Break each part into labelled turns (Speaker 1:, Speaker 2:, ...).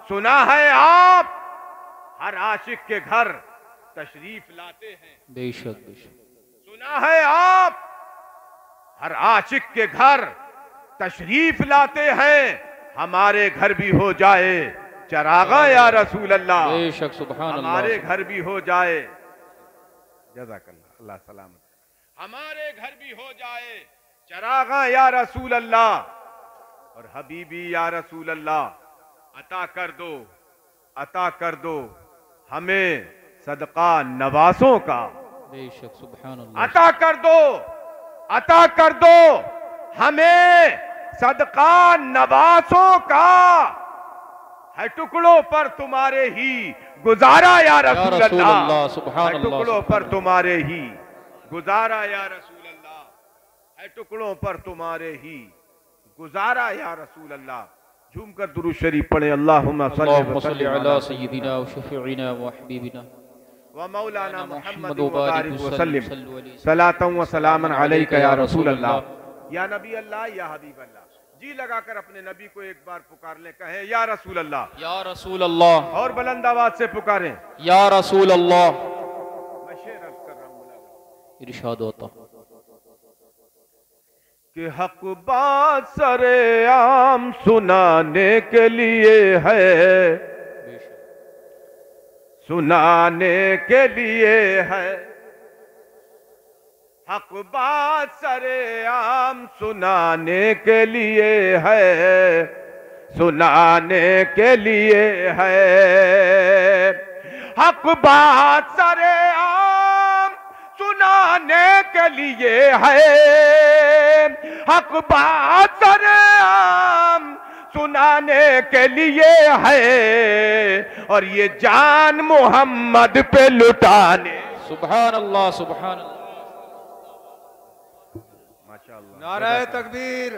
Speaker 1: सुना है आप हर आशिक के घर तशरीफ लाते हैं।
Speaker 2: बेशक बेशक।
Speaker 1: सुना है आप हर आशिक के घर तशरीफ लाते हैं। हमारे घर भी हो जाए चरागा या रसूल अल्लाह।
Speaker 2: बेशक सुभान अल्लाह।
Speaker 1: हमारे घर भी हो जाए, जज़ाकल्लाह, अल्लाह सलामत। हमारे घर भी हो जाए चरागा या रसूल अल्लाह, और हबीबी या रसूल अल्लाह, अता कर दो, अता कर दो हमें सदका नवासों का।
Speaker 2: बेशक सुभान अल्लाह।
Speaker 1: अता कर दो, अता कर दो हमें सदका नवासों का। है टुकड़ों पर तुम्हारे ही गुजारा या रसूल अल्लाह।
Speaker 2: सुभान
Speaker 1: है
Speaker 2: अल्लाह।
Speaker 1: टुकड़ों पर तुम्हारे ही गुजारा या रसूल अल्लाह। है टुकड़ों पर तुम्हारे ही गुजारा या रसूल अल्लाह। झूम कर दुरूद शरीफ पढ़े। अल्लाहुम्मा सल्ली अला
Speaker 2: सय्यिदिना व शफीइना व हबीबिना
Speaker 1: व मौलाना मुहम्मद
Speaker 2: व
Speaker 1: व बारिक
Speaker 2: बारिक
Speaker 1: व
Speaker 2: वसल्लिम
Speaker 1: सल्लिम सलातन व सलामन अलैका या रसूल अल्लाह। या नबी अल्लाह, या हबीब अल्लाह। जी लगाकर अपने नबी को एक बार पुकार ले, कहें या रसूल अल्लाह,
Speaker 2: या रसूल अल्लाह,
Speaker 1: और बुलंद आवाज से पुकारें
Speaker 2: या रसूल अल्लाह।
Speaker 1: मैं शेर अर्ज कर रहा हूं
Speaker 2: इरशाद होता
Speaker 1: कि हक बात सरेआम सुनाने के लिए है, सुनाने के लिए है। हक बात सरेआम सुनाने के लिए है, सुनाने के लिए है। हक बात सरेआम सुनाने के लिए है। हक बात सरेआम सुनाने के लिए है, और ये जान मोहम्मद पे लुटाने।
Speaker 2: सुभान अल्लाह सुभान अल्लाह।
Speaker 1: माशाअल्लाह।
Speaker 3: नाराए तकबीर,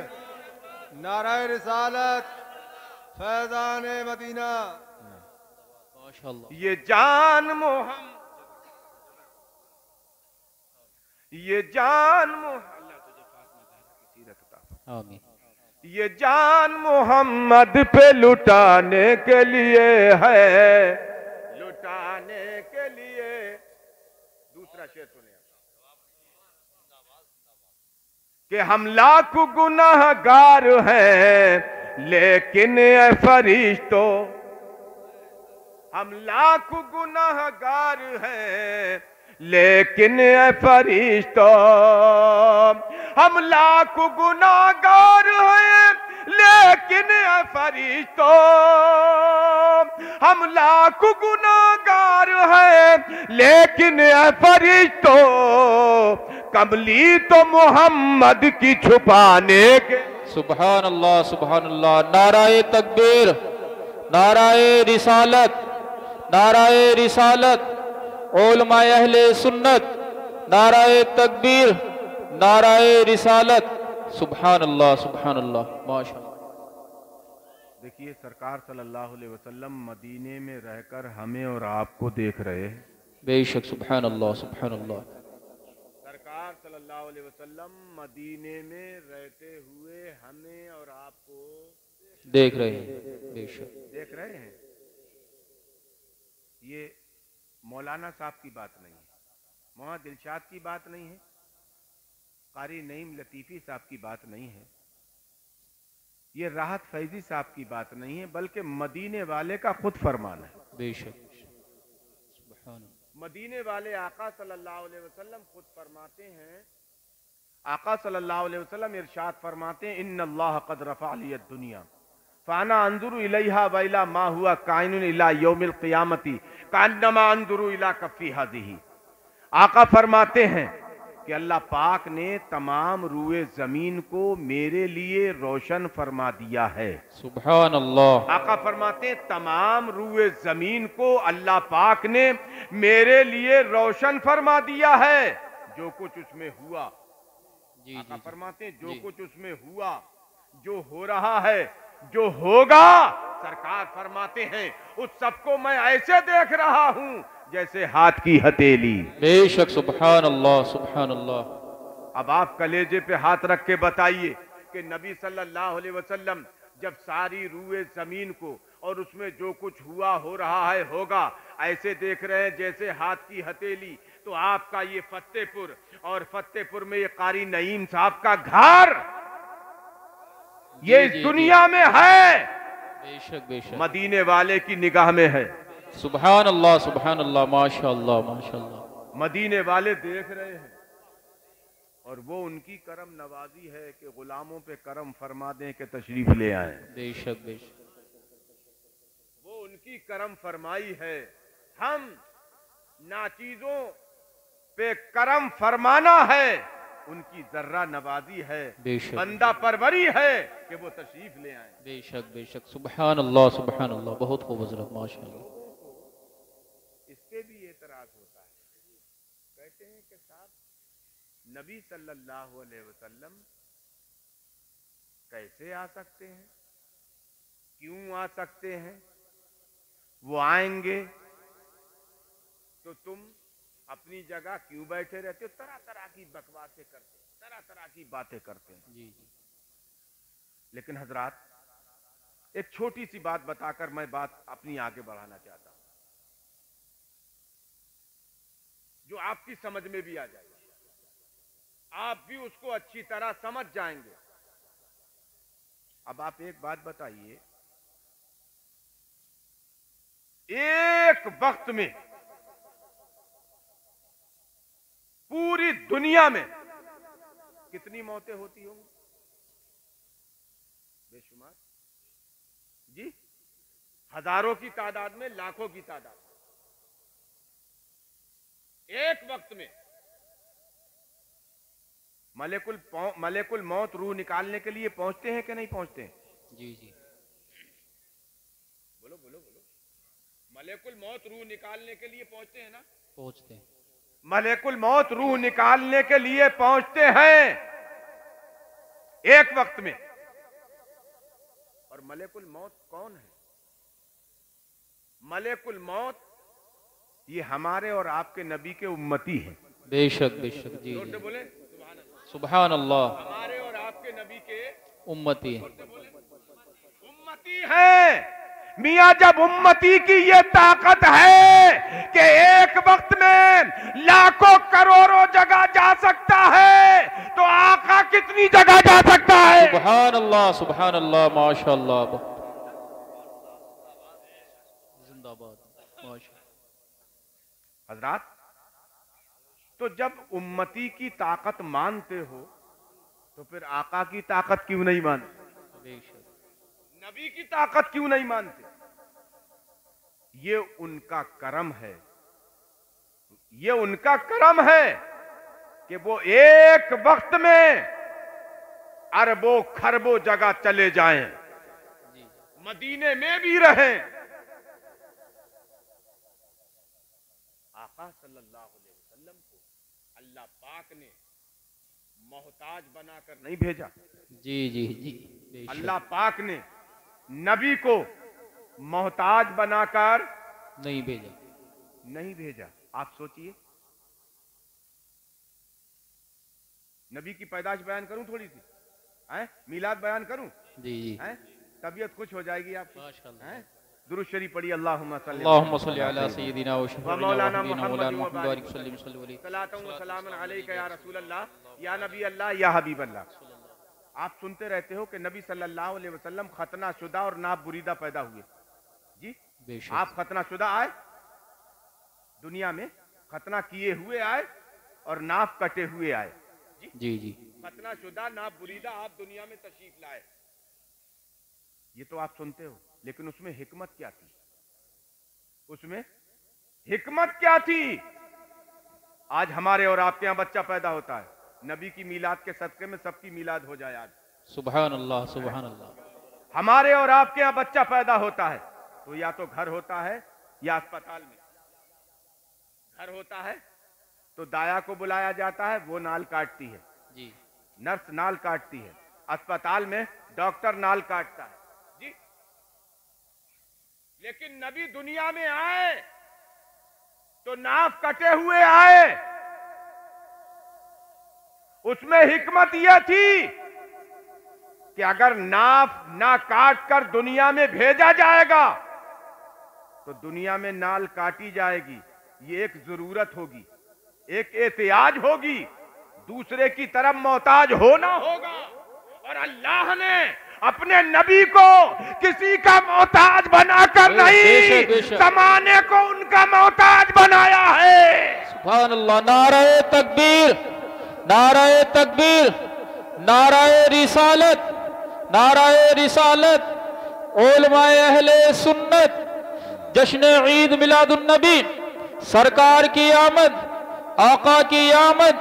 Speaker 3: नाराए रिसालत, फैजान मदीना।
Speaker 2: माशाअल्लाह।
Speaker 1: ये जान मोहम्मद, ये जान मोहम्मद,
Speaker 2: आमीन।
Speaker 1: ये जान मोहम्मद पे लुटाने के लिए है, लुटाने के लिए। दूसरा शेर सुनिए कि हम लाख गुनाहगार हैं लेकिन ए फरिश्तों, हम लाख गुनाहगार हैं लेकिन ए फरिश्तों, हम लाख गुनाहगार हैं लेकिन ए फरिश्तों, हम लाख गुनाहगार हैं लेकिन ए फरिश्तों, कमली तो मोहम्मद की छुपाने के।
Speaker 2: सुभान अल्लाह सुभान अल्लाह। नाराए तकबीर, नाराए रिसालत, नाराए रिसालत, उलमाए अहले सुन्नत, नाराए तकबीर, नाराए रिसालत। सुभान अल्लाह सुभान अल्लाह। माशाअल्लाह।
Speaker 1: देखिए सरकार सल्लल्लाहु अलैहि वसल्लम मदीने में रहकर हमें और आपको देख रहे हैं।
Speaker 2: बेशक सुभान अल्लाह सुभान अल्लाह।
Speaker 1: सरकार सल्लल्लाहु अलैहि वसल्लम मदीने में रहते हुए हमें और आपको
Speaker 2: देख रहे हैं। बेशक
Speaker 1: देख रहे हैं। ये मौलाना साहब की बात नहीं है, मोहम्मद दिलशाद की बात नहीं है, कारी नईम लतीफ़ी साहब की बात नहीं है, ये राहत फैजी साहब की बात नहीं है, बल्कि मदीने वाले का खुद फरमान है।
Speaker 2: बेशक सुभान।
Speaker 1: मदीने वाले आका सल्लल्लाहु अलैहि वसल्लम खुद फरमाते हैं, आका सल्लल्लाहु अलैहि वसल्लम इरशाद फरमाते हैं, इन्नल्लाह क़द रफ़अ लिय दुनिया फ़ाना अंजुरु इलैहा व इला मा हुआ काइनुन इला यौमिल क़ियामती कान्नमा अंजुरु इला कफ़ी हाज़िही। आका फरमाते हैं कि अल्लाह पाक ने तमाम रूए जमीन को मेरे लिए रोशन फरमा दिया है।
Speaker 2: सुभान अल्लाह।
Speaker 1: आका फरमाते हैं तमाम रूए जमीन को अल्लाह पाक ने मेरे लिए रोशन फरमा दिया है। जो कुछ उसमें हुआ,
Speaker 2: जी
Speaker 1: आका
Speaker 2: जी
Speaker 1: फरमाते हैं जो
Speaker 2: जी।
Speaker 1: कुछ उसमें हुआ, जो हो रहा है, जो होगा, सरकार फरमाते हैं उस सबको मैं ऐसे देख रहा हूं जैसे हाथ की हथेली।
Speaker 2: बेशक सुभान अल्लाह सुभान अल्लाह।
Speaker 1: अब आप कलेजे पे हाथ रख के बताइए कि नबी सल्लल्लाहु अलैहि वसल्लम जब सारी रूए जमीन को और उसमें जो कुछ हुआ हो रहा है होगा, ऐसे देख रहे हैं जैसे हाथ की हथेली। तो आपका ये फतेहपुर, और फतेहपुर में ये कारी नईम साहब का घर, ये इस दुनिया में है,
Speaker 2: बेशक बेशक,
Speaker 1: मदीने वाले की निगाह में है।
Speaker 2: सुभान अल्लाह, माशाअल्लाह माशाअल्लाह।
Speaker 1: मदीने वाले देख रहे हैं, और वो उनकी करम नवाजी है कि गुलामों पे करम फरमा दें कि तशरीफ ले आए।
Speaker 2: बेशक बेशक,
Speaker 1: वो उनकी करम फरमाई है। हम नाचीजों पे करम फरमाना है, उनकी जर्रा नवाजी है,
Speaker 2: बेशक
Speaker 1: बंदा परवरी है कि वो तशरीफ ले आए।
Speaker 2: बेशक बेशक, सुभान अल्लाह, बहुत खूब हज़रत, माशाअल्लाह।
Speaker 1: इस पे भी एतराज होता है, कहते हैं कि साहब नबी सल्लल्लाहु अलैहि वसल्लम कैसे आ सकते हैं, क्यों आ सकते हैं, वो आएंगे तो तुम अपनी जगह क्यों बैठे रहते हो? तरह तरह की बकवासें करते हैं, तरह तरह की बातें करते हैं।
Speaker 2: जी जी,
Speaker 1: लेकिन हजरात, एक छोटी सी बात बताकर मैं बात अपनी आगे बढ़ाना चाहता हूं, जो आपकी समझ में भी आ जाए, आप भी उसको अच्छी तरह समझ जाएंगे। अब आप एक बात बताइए, एक वक्त में पूरी दुनिया में कितनी मौतें होती होंगी? बेशुमार जी, हजारों की तादाद में, लाखों की तादाद में, एक वक्त में। मलेकुल मौत रूह निकालने के लिए पहुंचते हैं कि नहीं पहुंचते हैं?
Speaker 2: जी जी,
Speaker 1: बोलो बोलो बोलो। मलेकुल मौत रूह निकालने के लिए पहुंचते हैं ना?
Speaker 2: पहुंचते हैं।
Speaker 1: मलेकुल मौत रूह निकालने के लिए पहुंचते हैं एक वक्त में। और मलेकुल मौत कौन है? मलेकुल मौत ये हमारे और आपके नबी के उम्मती हैं।
Speaker 2: बेशक बेशक, जी
Speaker 1: जोर से
Speaker 2: जी,
Speaker 1: बोले
Speaker 2: सुभान अल्लाह,
Speaker 1: हमारे और आपके नबी के
Speaker 2: उम्मती है।
Speaker 1: उम्मती है। मियां, जब उम्मती की ये ताकत है कि एक वक्त में लाखों करोड़ों जगह जा सकता है, तो आका कितनी जगह जा सकता है?
Speaker 2: सुभान अल्लाह, माशाअल्लाह, जिंदाबाद, माशाअल्लाह।
Speaker 1: हजरात, तो जब उम्मती की ताकत मानते हो, तो फिर आका की ताकत क्यों नहीं मानते?
Speaker 2: बेशक,
Speaker 1: नबी की ताकत क्यों नहीं मानते? ये उनका करम है, ये उनका करम है कि वो एक वक्त में अरबों खरबों जगह चले जाएं,
Speaker 2: जी
Speaker 1: मदीने में भी रहें। आका सल्लल्लाहु अलैहि वसल्लम को अल्लाह पाक ने मोहताज बनाकर नहीं भेजा।
Speaker 2: जी जी जी, बेशक,
Speaker 1: अल्लाह पाक ने नबी को मोहताज बनाकर
Speaker 2: नहीं भेजा।
Speaker 1: नहीं भेजा। आप सोचिए, नबी की पैदाश बयान करूं थोड़ी सी, हैं? मीलाद बयान करूं,
Speaker 2: जी जी,
Speaker 1: हैं? तबीयत खुश हो जाएगी आपकी,
Speaker 2: माशाअल्लाह।
Speaker 1: हैं? दुरूद शरीफ पढ़िए, अल्लाहुम्मा
Speaker 2: अल्लाहुम्मा सल्ली अला सय्यिदिना व
Speaker 1: व
Speaker 2: शफीइना व
Speaker 1: मौलाना
Speaker 2: हबीबिना
Speaker 1: मुहम्मद
Speaker 2: मौलाना
Speaker 1: व
Speaker 2: मुहम्मद
Speaker 1: बारिक
Speaker 2: व सल्लिम सल्लल्लाहु अलैहि
Speaker 1: सलातन व सलामन अलैका या रसूल अल्लाह, या नबी अल्लाह, या हबीब अल्लाह। आप सुनते रहते हो कि नबी सल्लल्लाहु अलैहि वसल्लम खतना शुदा और नाप बुरीदा पैदा हुए। जी,
Speaker 2: बेशक,
Speaker 1: आप खतना शुदा आए दुनिया में, खतना किए हुए आए और नाप कटे हुए आए।
Speaker 2: जी जी,
Speaker 1: खतना शुदा नाप बुरीदा आप दुनिया में तशरीफ लाए। ये तो आप सुनते हो, लेकिन उसमें हिकमत क्या थी? उसमें हिकमत क्या थी? आज हमारे और आपके यहां बच्चा पैदा होता है, नबी की मीलाद के सदके में सबकी मीलाद हो जाए आज।
Speaker 2: सुभान अल्लाह, सुभान अल्लाह।
Speaker 1: हमारे और आपके यहां बच्चा पैदा होता है तो या तो घर होता है या अस्पताल में। घर होता है तो दाया को बुलाया जाता है, वो नाल काटती है,
Speaker 2: जी,
Speaker 1: नर्स नाल काटती है। अस्पताल में डॉक्टर नाल काटता है। जी, लेकिन नबी दुनिया में आए तो नाक कटे हुए आए। उसमें हिकमत यह थी कि अगर नाफ ना काट कर दुनिया में भेजा जाएगा तो दुनिया में नाल काटी जाएगी। ये एक जरूरत होगी, एक एहतियाज होगी, दूसरे की तरफ मोहताज होना होगा। और अल्लाह ने अपने नबी को किसी का मोहताज बनाकर नहीं, जमाने को उनका मोहताज बनाया है।
Speaker 2: सुभान अल्लाह। नाराए तकबीर, नाराए तकबीर, नाराए रिसालत, नाराए रिसालत। उलमाए अहले सुन्नत जश्न ईद मिलादुन नबी, सरकार की आमद, आका की आमद।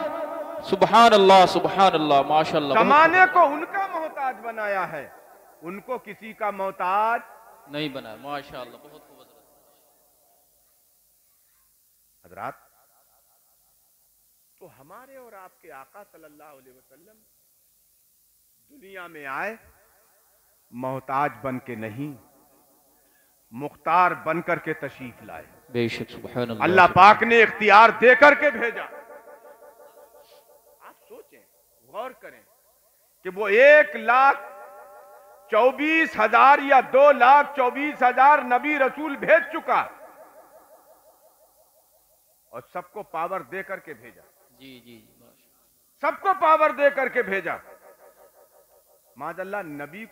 Speaker 2: सुभान अल्लाह, सुभान अल्लाह, माशाअल्लाह।
Speaker 1: जमाने को उनका मोहताज बनाया है, उनको किसी का मोहताज
Speaker 2: नहीं बनाया। माशाअल्लाह, बहुत खूब
Speaker 1: हजरात। तो हमारे और आपके आका सल्लल्लाहु अलैहि वसल्लम दुनिया में आए मोहताज बन के नहीं, मुख्तार बन करके तशरीफ लाए।
Speaker 2: बेशक, सुभान अल्लाह।
Speaker 1: अल्लाह पाक ने इख्तियार दे करके भेजा। आप सोचें, गौर करें कि वो 1,24,000 या 2,24,000 नबी रसूल भेज चुका और सबको पावर दे करके भेजा।
Speaker 2: जी जी जी,
Speaker 1: सबको पावर दे करके भेजा। माज़अल्लाह नबी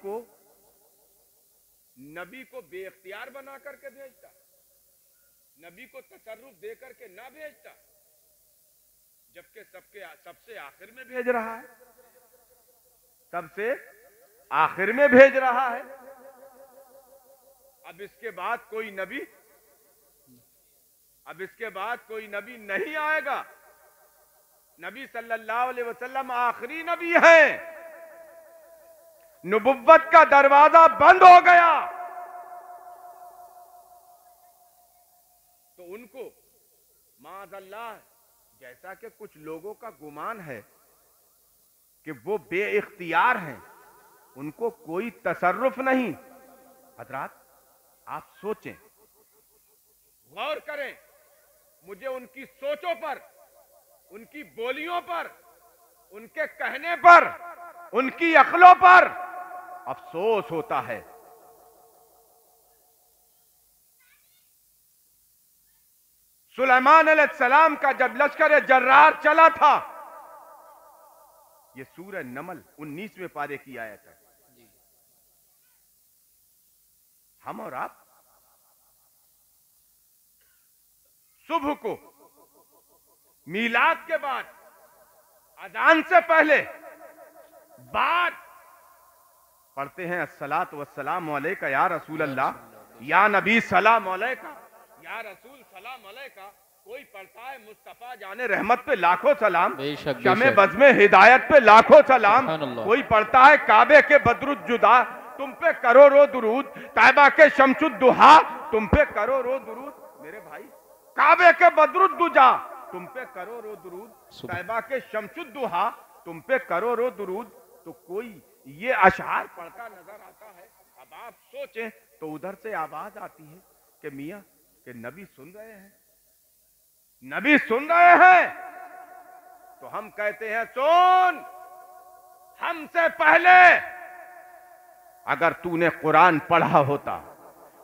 Speaker 1: को बेइख्तियार बना करके भेजता, नबी को तसर्रुफ दे करके ना भेजता, जबकि सबसे आखिर में भेज रहा है, सबसे आखिर में भेज रहा है। अब इसके बाद कोई नबी नहीं आएगा। नबी सल्लल्लाहु अलैहि वसल्लम आखिरी नबी हैं। नबुव्वत का दरवाजा बंद हो गया तो उनको माज़अल्लाह, जैसा कि कुछ लोगों का गुमान है कि वो बेइख्तियार हैं, उनको कोई तसर्रुफ नहीं। हजरात, आप सोचें, गौर करें, मुझे उनकी सोचों पर, उनकी बोलियों पर, उनके कहने पर, उनकी अक्लों पर अफसोस होता है। सुलेमान अलैहिस्सलाम का जब लश्कर जर्रार चला था, यह सूरह नमल 19वें पारे की आयत है। हम और आप सुबह को मीलाद के बाद, अजान से पहले बाद पढ़ते हैं अस्सलातु वस्सलामु अलैका या रसूल अल्लाह, या नबी सलाम अलैका, या रसूल सलाम अलैका। कोई पढ़ता है मुस्तफा जाने रहमत पे लाखों सलाम, शमे बज़्मे हिदायत पे लाखों सलाम। कोई पढ़ता है काबे के बदरुद्दुजा, तुम पे करो रो दुरूद, तैबा के शम्सुद्दुहा, तुम पे करो रो दुरूद। मेरे भाई, काबे के बदरुद्दुजा तुम पे करो रो दुरूद, तैबा के शम्सुद्दुहा तुम पे करो रो दुरूद। तो कोई ये अशआर पढ़ता नजर आता है। अब आप सोचें तो उधर से आवाज आती है कि मियां कि नबी सुन रहे हैं, नबी सुन रहे हैं। तो हम कहते हैं सुन, हमसे पहले अगर तूने कुरान पढ़ा होता,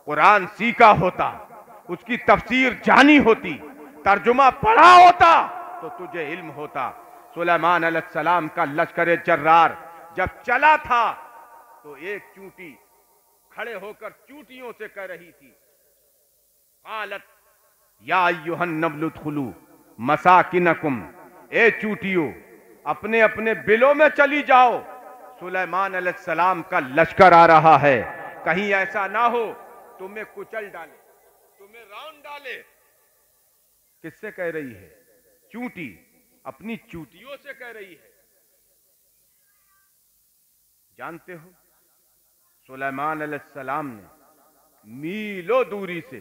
Speaker 1: कुरान सीखा होता, उसकी तफसीर जानी होती, तर्जुमा पढ़ा होता, तो तुझे इल्म होता। सुलेमान अलैहिस्सलाम का लश्कर जर्रार जब चला था तो एक चूंटी खड़े होकर चूंटियों से कह रही थी, कालत या अय्युहन नब्लु उदखुलू मसाकिनकुम, ए चूंटियों अपने अपने बिलों में चली जाओ, सुलेमान अलैहिस्सलाम का लश्कर आ रहा है, कहीं ऐसा ना हो तुम्हें कुचल डाले, तुम्हें राउंड डाले। किससे कह रही है? चूंटी अपनी चूंटियों से कह रही है। जानते हो सुलेमान अलैहिस्सलाम ने मीलों दूरी से,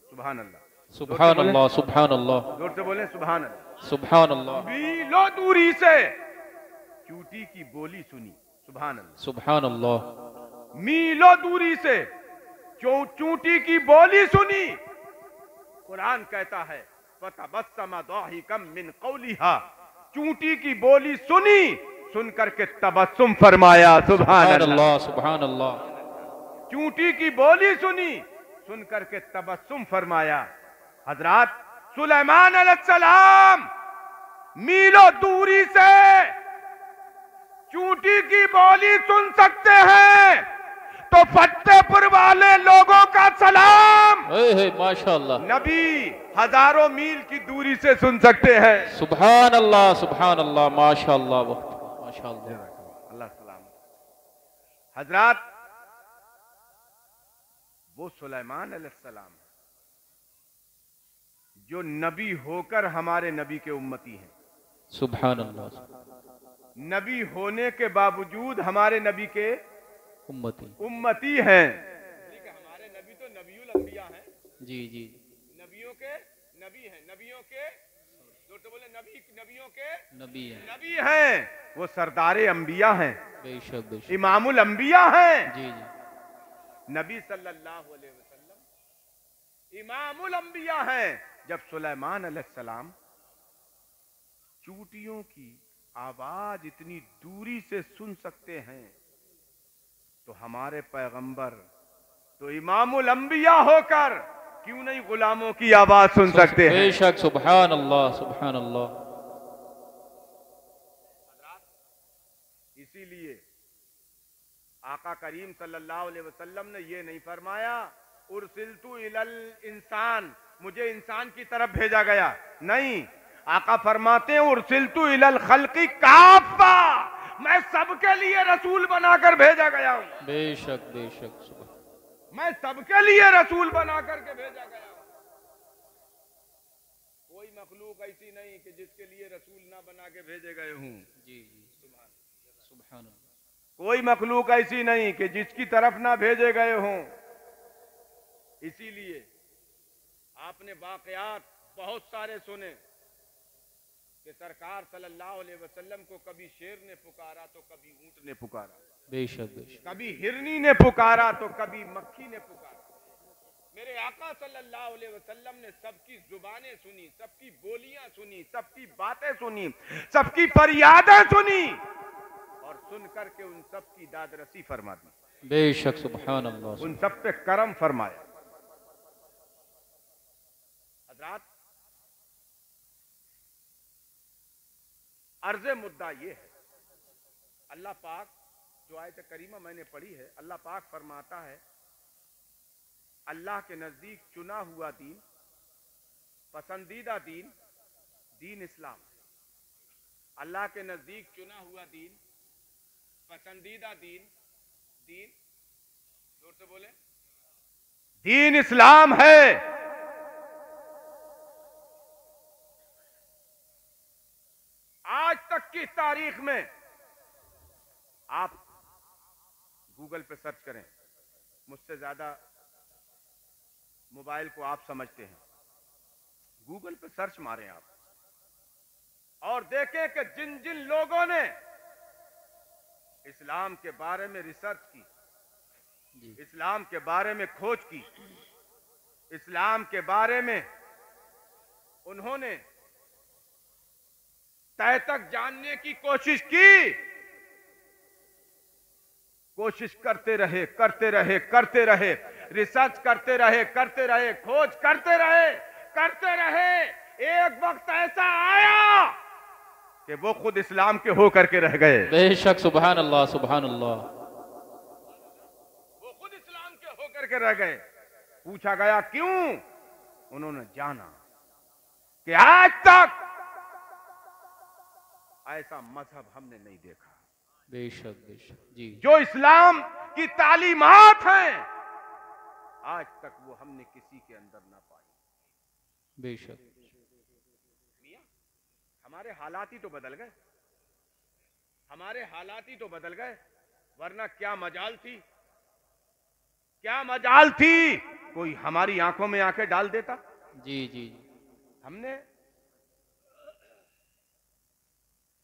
Speaker 1: सुभान अल्लाह,
Speaker 2: सुभान अल्लाह, सुभान अल्लाह,
Speaker 1: जोर से बोले सुभान अल्लाह,
Speaker 2: सुभान अल्लाह,
Speaker 1: मीलों दूरी से चूंटी की बोली सुनी। सुभान अल्लाह,
Speaker 2: सुभान अल्लाह,
Speaker 1: मीलों दूरी से चूंटी की बोली सुनी। कुरान कहता है फतबस्सम दाहिकम मिन कौलिहा, चूंटी की बोली सुनी, सुन करके तबस्सुम फरमाया। सुभान अल्लाह।
Speaker 2: अल्लाह सुभान अल्लाह।
Speaker 1: चूंटी की बोली सुनी, सुन करके तबस्सुम फरमाया। हजरात, सुलेमान अलैहिस्सलाम मीलों दूरी से चूंटी की बोली सुन सकते हैं, तो फतेहपुर वाले लोगों का सलाम
Speaker 2: माशाअल्लाह
Speaker 1: नबी हजारों मील की दूरी से सुन सकते हैं।
Speaker 2: सुभान अल्लाह माशाअल्लाह माशाअल्लाह।
Speaker 1: अल्लाह सलाम। हजरात, वो सुलेमान अलैहिस्सलाम जो नबी होकर हमारे नबी के उम्मती हैं।
Speaker 2: सुभान अल्लाह।
Speaker 1: नबी होने के बावजूद हमारे नबी के
Speaker 2: उम्मती
Speaker 1: हैं। हमारे नबी तो नबीउल अंबिया हैं।
Speaker 2: जी जी।
Speaker 1: नबियों के नबी हैं, नबियों के जोर से बोले, नबियों के नबी हैं। वो सरदारे अंबिया हैं,
Speaker 2: बेशक बेशक,
Speaker 1: इमामुल अंबिया हैं।
Speaker 2: जी जी।
Speaker 1: नबी सल्लल्लाहु अलैहि वसल्लम इमामुल अंबिया हैं। जब सुलेमान अलैहिस्सलाम चूटियों की आवाज इतनी दूरी से सुन सकते हैं, तो हमारे पैगंबर तो इमामुल अंबिया होकर क्यों नहीं गुलामों की आवाज सुन सकते हैं?
Speaker 2: बेशक, सुभान अल्लाह सुभान अल्लाह।
Speaker 1: इसीलिए आका करीम सल्लल्लाहु अलैहि वसल्लम ने ये नहीं फरमाया उरसिलतु इलल इंसान, मुझे इंसान की तरफ भेजा गया। नहीं, आका फरमाते हैं उरसिलतु इलल खल्क़ि काफ़ा, मैं सबके लिए रसूल बनाकर भेजा गया हूं।
Speaker 2: बेशक बेशक,
Speaker 1: मैं सबके लिए रसूल बना करके भेजा गया हूं। कोई मखलूक ऐसी नहीं कि जिसके लिए रसूल ना बना के भेजे गए हूं।
Speaker 2: जी जी, सुभान अल्लाह।
Speaker 1: कोई मखलूक ऐसी नहीं कि जिसकी तरफ ना भेजे गए हों। इसीलिए आपने वाकयात बहुत सारे सुने कि सरकार सल्लल्लाहु अलैहि वसल्लम को कभी शेर ने पुकारा तो कभी ऊंट ने पुकारा,
Speaker 2: बेशक बेशक,
Speaker 1: कभी हिरनी ने पुकारा तो कभी मक्खी ने पुकारा। मेरे आका सल्लल्लाहु अलैहि वसल्लम ने सबकी जुबानें सुनी, सबकी बोलियां सुनी, सबकी बातें सुनी, सबकी फरियादें सुनी और सुन करके उन सब की दादरसी फरमा दी।
Speaker 2: बेशक, सुभान अल्लाह।
Speaker 1: उन सब पे करम फरमाया। हजरात, अर्ज़े मुद्दा ये है, अल्लाह पाक जो आयत करीमा मैंने पढ़ी है, अल्लाह पाक फरमाता है अल्लाह के नजदीक चुना हुआ दीन, पसंदीदा दीन, दीन इस्लाम। अल्लाह के नजदीक चुना हुआ दीन, पसंदीदा दीन, दीन जोर से बोले, दीन इस्लाम है। आज तक की तारीख में आप गूगल पे सर्च करें, मुझसे ज्यादा मोबाइल को आप समझते हैं, गूगल पे सर्च मारें आप और देखें कि जिन जिन लोगों ने इस्लाम के बारे में रिसर्च की, इस्लाम के बारे में खोज की, इस्लाम के बारे में उन्होंने तय तक जानने की कोशिश की, कोशिश करते रहे करते रहे करते रहे, रिसर्च करते रहे, खोज करते रहे। एक वक्त ऐसा आया कि वो खुद इस्लाम के हो करके रह गए।
Speaker 2: बेशक, सुभान अल्लाह सुभान अल्लाह।
Speaker 1: वो खुद इस्लाम के हो करके रह गए। पूछा गया क्यों? उन्होंने जाना कि आज तक ऐसा मजहब हमने नहीं देखा।
Speaker 2: बेशक बेशक, जी, जो
Speaker 1: जो इस्लाम की तालीमात हैं, आज तक वो हमने किसी के अंदर ना पाई।
Speaker 2: बेशक,
Speaker 1: मियां, हमारे हालात ही तो बदल गए, हमारे हालात ही तो बदल गए, वरना क्या मजाल थी, क्या मजाल थी कोई हमारी आंखों में आंखें डाल देता।
Speaker 2: जी जी,
Speaker 1: हमने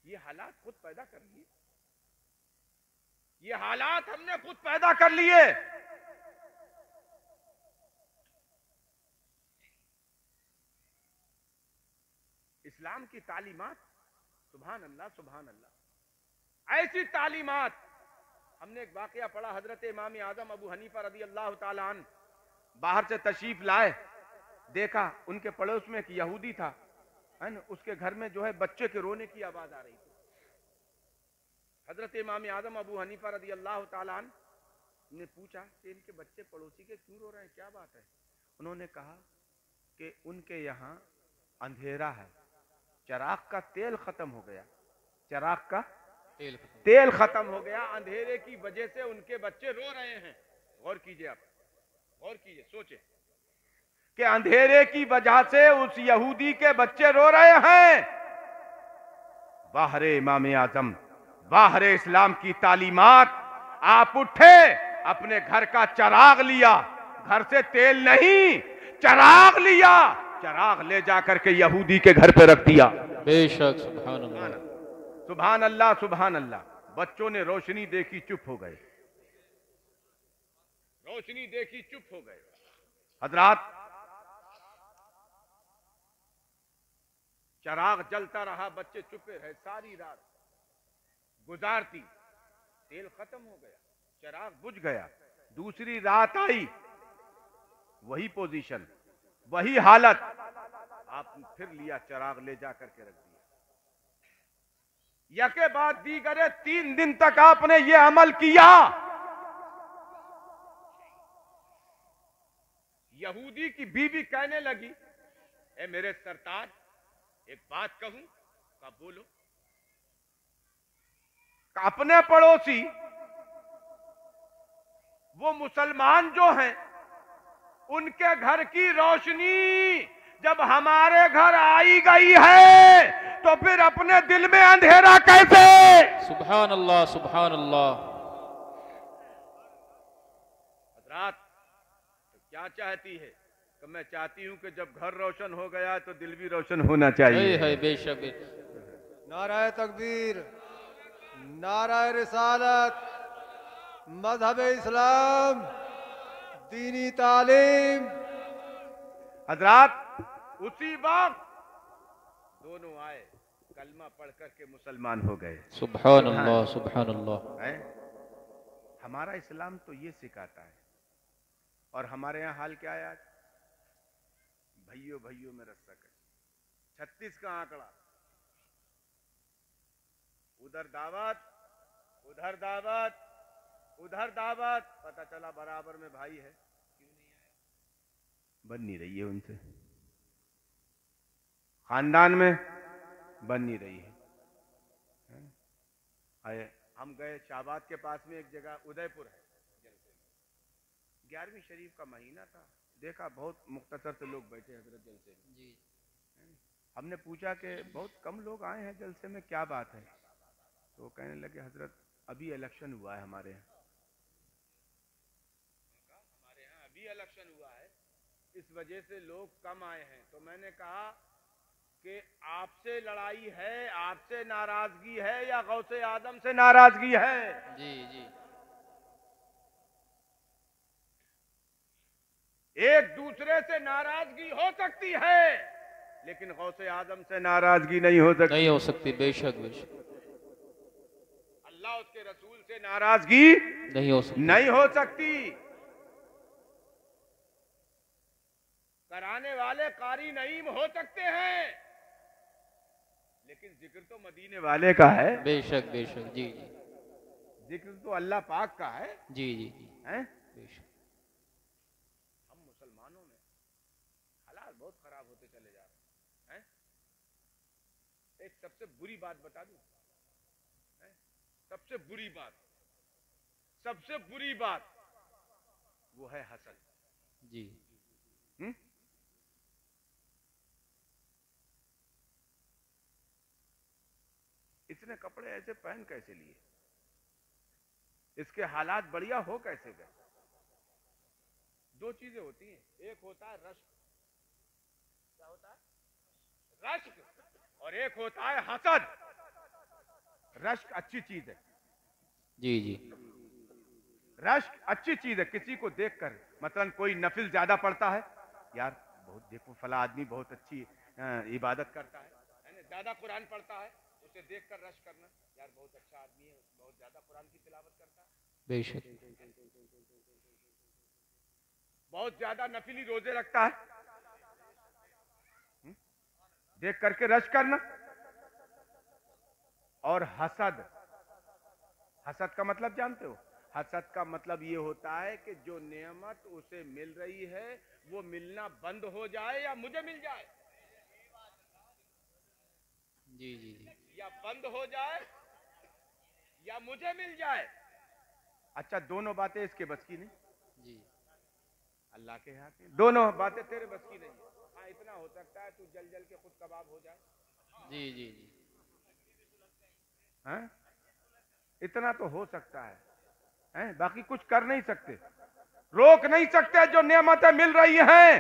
Speaker 1: ये हालात खुद पैदा कर लिए, ये हालात हमने खुद पैदा कर लिए। इस्लाम की तालीमात, सुभान अल्लाह सुभान अल्लाह, ऐसी तालीमात। हमने एक वाकया पढ़ा, हजरत इमाम आजम अबू हनीफा रदी अल्लाह ताला अन्हु बाहर से तशरीफ लाए, देखा उनके पड़ोस में एक यहूदी था, है ना, उसके घर में जो है बच्चे के रोने की आवाज आ रही थी। हजरत इमाम आजम अबू हनीफा रदी अल्लाह ताला अन्हु ने पूछा कि इनके बच्चे पड़ोसी के क्यों रो रहे हैं, क्या बात है? उन्होंने कहा कि उनके यहाँ अंधेरा है, चिराग का तेल खत्म हो गया, चिराग का तेल खत्म हो गया, अंधेरे की वजह से उनके बच्चे रो रहे हैं। गौर कीजिए, आप गौर कीजिए, सोचे कि अंधेरे की वजह से उस यहूदी के बच्चे रो रहे हैं। बाहर इमाम आजम, बाहर इस्लाम की तालीमात। आप उठे, अपने घर का चिराग लिया, घर से तेल नहीं, चिराग लिया, चिराग ले जाकर के यहूदी के घर पे रख दिया।
Speaker 2: बेशक, सुभान अल्लाह,
Speaker 1: सुभान अल्लाह, सुभान अल्लाह। बच्चों ने रोशनी देखी, चुप हो गए, रोशनी देखी, चुप हो गए। हजरात, चिराग जलता रहा, बच्चे चुपे रहे, सारी रात गुजारती, तेल खत्म हो गया, चिराग बुझ गया। दूसरी रात आई, वही पोजीशन, वही हालत, आपने फिर लिया चिराग, ले जाकर के रख दिया। यके बाद दीगरे 3 दिन तक आपने ये अमल किया। यहूदी की बीवी कहने लगी, ए मेरे सरताज, एक बात कहूं? का बोलो। अपने पड़ोसी वो मुसलमान जो हैं, उनके घर की रोशनी जब हमारे घर आई गई है तो फिर अपने दिल में अंधेरा कैसे?
Speaker 2: सुभान अल्लाह, सुभान अल्लाह।
Speaker 1: हजरात, तो क्या चाहती है? कि मैं चाहती हूं कि जब घर रोशन हो गया तो दिल भी रोशन होना चाहिए।
Speaker 2: है बेशक।
Speaker 3: नाराय तकबीर, नाराय रिसालत, मजहब इस्लाम, दीनी तालीम।
Speaker 1: हजरात, उसी वक्त दोनों आए, कलमा पढ़ करके मुसलमान हो गए।
Speaker 2: सुभान अल्लाह, सुभान अल्लाह।
Speaker 1: हमारा इस्लाम तो ये सिखाता है। और हमारे यहाँ हाल क्या है आज? भैयों भैयों में रस्सा कश, 36 का आंकड़ा, उधर दावत, उधर दावत, उधर दावत, पता चला बराबर में भाई है, क्यों नहीं आया? बन नहीं रही है उनसे, खानदान में बन नहीं रही है। आए, हम गए शाहबाद के पास में एक जगह, उदयपुर है, जलसे में 11वीं शरीफ का महीना था, देखा बहुत मुख्तसर से लोग बैठे हजरत जलसे में जी। हमने पूछा कि बहुत कम लोग आए हैं जलसे में, क्या बात है? तो कहने लगे, हजरत अभी इलेक्शन हुआ है हमारे यहाँ, अभी इलेक्शन हुआ है, इस वजह से लोग कम आए हैं। तो मैंने कहा कि आपसे लड़ाई है, आपसे नाराजगी है या गौसे आदम से नाराजगी है?
Speaker 2: जी जी।
Speaker 1: एक दूसरे से नाराजगी हो सकती है, लेकिन गौसे आदम से नाराजगी नहीं हो सकती।
Speaker 2: नहीं हो सकती, बेशक बेशक।
Speaker 1: अल्लाह उसके रसूल से नाराजगी
Speaker 2: नहीं हो सकती,
Speaker 1: नहीं हो सकती। कराने वाले कारी नईम हो सकते हैं, लेकिन जिक्र तो मदीने वाले का है।
Speaker 2: बेशक बेशक। जी जी।
Speaker 1: जिक्र तो अल्लाह पाक का है।
Speaker 2: जी जी जी,
Speaker 1: हैं?
Speaker 2: बेशक।
Speaker 1: हम मुसलमानों में हालात बहुत खराब होते चले जा रहे हैं। एक सबसे बुरी बात बता दूं, सबसे बुरी बात, सबसे बुरी बात वो है हसद।
Speaker 2: जी।
Speaker 1: इसने कपड़े ऐसे पहन कैसे लिए, इसके हालात बढ़िया हो कैसे गए? दो चीजें होती हैं, एक होता है रश्क, क्या होता है? रश्क, और एक होता है हसद। रश्क अच्छी चीज है,
Speaker 2: जी जी।
Speaker 1: रश्क अच्छी चीज है। किसी को देखकर, मतलब कोई नफिल ज्यादा पढ़ता है, यार बहुत देखो फला आदमी बहुत अच्छी इबादत करता है, ज्यादा कुरान पढ़ता है, उसे देखकर रश्क करना, यार बहुत अच्छा आदमी है, बहुत ज्यादा कुरान की तिलावत करता है,
Speaker 2: बेशक
Speaker 1: बहुत ज्यादा नफिली रोजे रखता है, देख करके रश करना। और हसद, हसद का मतलब जानते हो? हसद का मतलब ये होता है कि जो नेमत उसे मिल रही है वो मिलना बंद हो जाए या मुझे मिल जाए,
Speaker 2: जी जी जी
Speaker 1: या बंद हो जाए या मुझे मिल जाए। अच्छा, दोनों बातें इसके बस की नहीं,
Speaker 2: जी
Speaker 1: अल्लाह के हाथ में दोनों बातें तेरे बस की नहीं। हाँ, इतना हो सकता है तू जल जल के खुद कबाब हो जाए,
Speaker 2: जी जी जी
Speaker 1: हैं? इतना तो हो सकता है, हैं? बाकी कुछ कर नहीं सकते, रोक नहीं सकते। जो नेमतें मिल रही हैं,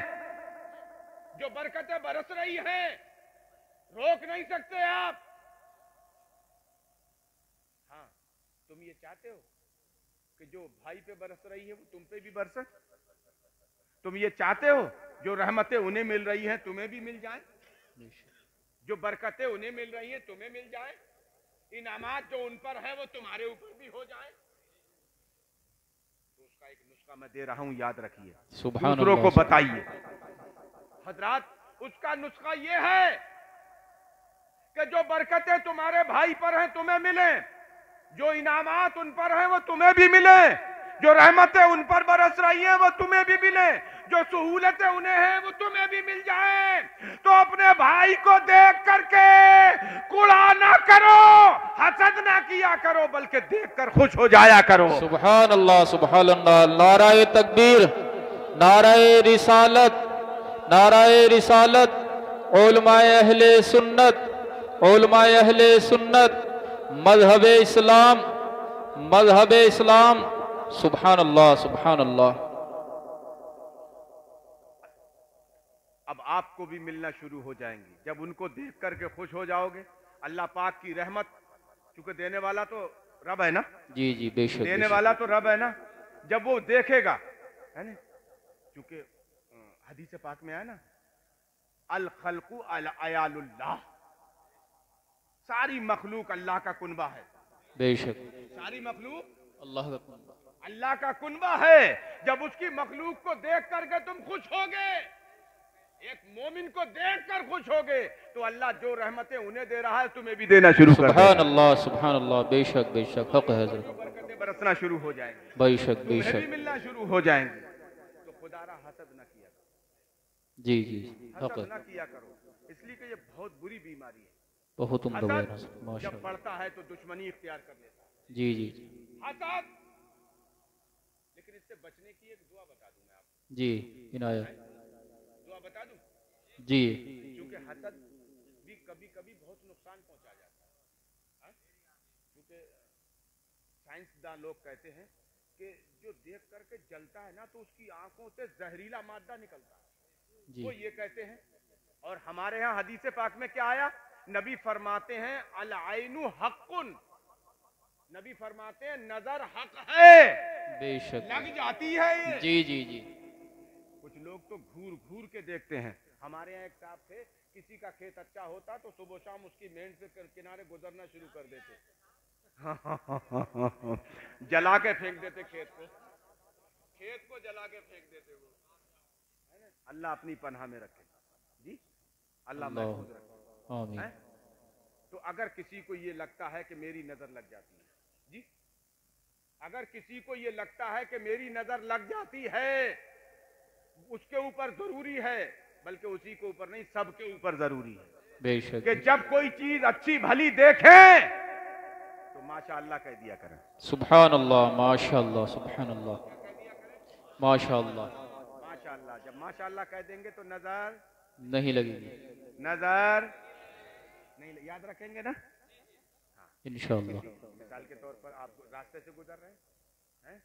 Speaker 1: जो बरकतें बरस रही हैं, रोक नहीं सकते आप। हाँ, तुम ये चाहते हो कि जो भाई पे बरस रही है वो तुम पे भी बरसे? तुम ये चाहते हो जो रहमतें उन्हें मिल रही हैं तुम्हें भी मिल जाएं,
Speaker 2: बेशक
Speaker 1: जो बरकतें उन्हें मिल रही हैं तुम्हें मिल जाएं, इनामात जो उन पर है वो तुम्हारे ऊपर भी हो जाए? तो उसका एक नुस्खा मैं दे रहा हूं, याद रखिए,
Speaker 2: सुभान
Speaker 1: दूसरों
Speaker 2: अल्लाह
Speaker 1: को बताइए। हजरात, उसका नुस्खा ये है कि जो बरकतें तुम्हारे भाई पर हैं तुम्हें मिले, जो इनामात उन पर हैं वो तुम्हें भी मिले, जो रहमतें उन पर बरस रही हैं वो तुम्हें भी मिले, जो सहूलतें उन्हें हैं वो तुम्हें भी मिल जाएं। तो अपने भाई को देख करके कुड़ा ना करो, हसद ना किया करो, बल्कि देखकर खुश हो जाया करो।
Speaker 2: सुभान अल्लाह सुभान अल्लाह। नाराए तकबीर, नाराए रिसालत, नाराए रिसालत। उलमाए अहले सुन्नत, उलमाए अहले सुन्नत, मजहबे इस्लाम, मजहबे इस्लाम। सुभान अल्लाह सुभान अल्लाह।
Speaker 1: अब आपको भी मिलना शुरू हो जाएंगी जब उनको देख करके खुश हो जाओगे। अल्लाह पाक की रहमत, क्योंकि देने वाला तो रब है ना,
Speaker 2: जी जी बेशक
Speaker 1: देने
Speaker 2: बेशक।
Speaker 1: वाला तो रब है ना, जब वो देखेगा, है ना, क्योंकि हदीस पाक में है ना, अल खल्कु अल अयालुल्लाह, सारी मखलूक अल्लाह का कुनबा है,
Speaker 2: बेशक
Speaker 1: सारी मखलूक
Speaker 2: अल्लाह का कुनबा।
Speaker 1: अल्लाह का कुनबा है। जब उसकी मखलूक को देख करके तुम खुश होगे, एक मोमिन को देखकर खुश होगे, तो अल्लाह जो रहमतें उन्हें दे रहा है तुम्हें भी देना शुरू कर
Speaker 2: सुभान
Speaker 1: देगा।
Speaker 2: अल्लाह सुभान अल्लाह। बेशक बेशक हक है
Speaker 1: जो
Speaker 2: हजरत।
Speaker 1: बरकतें बरसना शुरू हो जाएंगी,
Speaker 2: बेशक
Speaker 1: तुम्हें भी
Speaker 2: बेशक।
Speaker 1: मिलना शुरू हो जाएंगी। तो खुदारा हसद न किया करो,
Speaker 2: जी जी हक
Speaker 1: हसद
Speaker 2: है।
Speaker 1: न किया करो, इसलिए कि ये बहुत बुरी बीमारी है।
Speaker 2: बहुत उम्दा बयान है
Speaker 1: हसद
Speaker 2: माशा
Speaker 1: जब बढ़ता है तो दुश्मनी इख्तियार कर लेता है,
Speaker 2: जी जी
Speaker 1: हसद। लेकिन इससे बचने की एक दुआ बता दूं मैं आपको,
Speaker 2: जी इनाया
Speaker 1: दुआ बता दूं,
Speaker 2: जी
Speaker 1: क्योंकि हसद भी कभी कभी बहुत नुकसान पहुंचा जाता है, हाँ? क्योंकि साइंसदान लोग कहते हैं कि जो देख करके जलता है ना तो उसकी आंखों से जहरीला मादा निकलता है,
Speaker 2: जी
Speaker 1: वो ये कहते हैं। और हमारे यहाँ हदीस पाक में क्या आया, नबी फरमाते हैं अल आइनु हक्कुन, नबी फरमाते हैं नजर हक है,
Speaker 2: बेशक
Speaker 1: लग जाती है ये।
Speaker 2: जी जी जी
Speaker 1: कुछ लोग तो घूर घूर के देखते हैं। हमारे यहाँ एक साहब थे, किसी का खेत अच्छा होता तो सुबह शाम उसकी मेंढ से किनारे गुजरना शुरू कर देते, जला के फेंक देते खेत को जला के फेंक देते वो। अल्लाह अपनी पनाह में रखे जी, अल्लाह महफूज रखे।
Speaker 2: आमीन।
Speaker 1: हैं? तो अगर किसी को ये लगता है कि मेरी नजर लग जाती है जी, अगर किसी को ये लगता है कि मेरी नजर लग जाती है, उसके ऊपर जरूरी है, बल्कि उसी के ऊपर नहीं सबके ऊपर जरूरी है
Speaker 2: बेशक
Speaker 1: कि जब कोई चीज अच्छी भली देखे तो माशाअल्लाह कह दिया करें।
Speaker 2: सुभान अल्लाह माशाअल्लाह सुभान अल्लाह माशाअल्लाह।
Speaker 1: माशाअल्लाह, जब माशाअल्लाह कह देंगे तो नजर
Speaker 2: नहीं लगेगी
Speaker 1: नजर नहीं, याद रखेंगे ना।
Speaker 2: इंशाअल्लाह।
Speaker 1: मिसाल के तौर पर आप रास्ते से गुजर रहे हैं,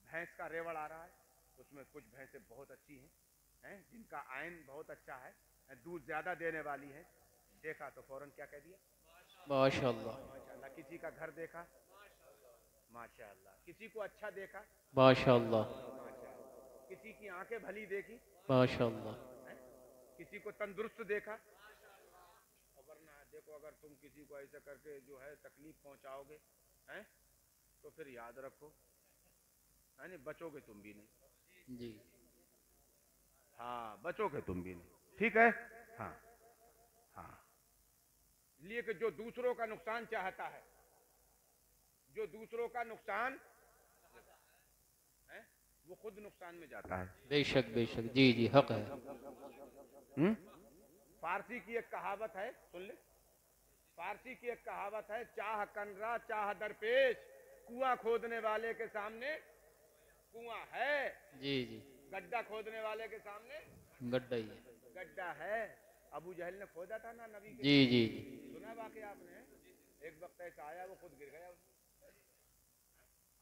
Speaker 1: भैंस का रेवड़ आ रहा है, उसमें कुछ भैंसें बहुत अच्छी हैं, जिनका आयन बहुत अच्छा है, दूध ज्यादा देने वाली है, देखा तो फौरन क्या कह दिया,
Speaker 2: माशाअल्लाह
Speaker 1: माशाअल्लाह। किसी का घर देखा, माशाअल्लाह। किसी को अच्छा देखा,
Speaker 2: माशाअल्लाह
Speaker 1: माशाअल्लाह। किसी की आंखें भली देखी,
Speaker 2: माशाअल्लाह।
Speaker 1: किसी को तंदुरुस्त देखा, वरना देखो अगर तुम किसी को ऐसा करके जो है तकलीफ पहुंचाओगे हैं तो फिर याद रखो है नहीं, बचोगे तुम भी नहीं।
Speaker 2: जी
Speaker 1: हाँ बचोगे तुम भी नहीं, ठीक है। हाँ हाँ, इसलिए कि जो दूसरों का नुकसान चाहता है, जो दूसरों का नुकसान है वो खुद नुकसान में जाता है।
Speaker 2: बेशक बेशक, जी जी हक है।
Speaker 1: फारसी की एक कहावत है, सुन ले। फारसी की एक कहावत है, चाह कनरा चाह दरपेश, कुआं खोदने वाले के सामने कुआं है,
Speaker 2: जी जी
Speaker 1: गड्ढा खोदने वाले के सामने
Speaker 2: गड्ढा ही है।
Speaker 1: गड्ढा है। अबू जहल ने खोदा था ना नबी के,
Speaker 2: जी जी जी
Speaker 1: सुना बाकी आपने। एक वक्त ऐसा आया वो खुद गिर गया,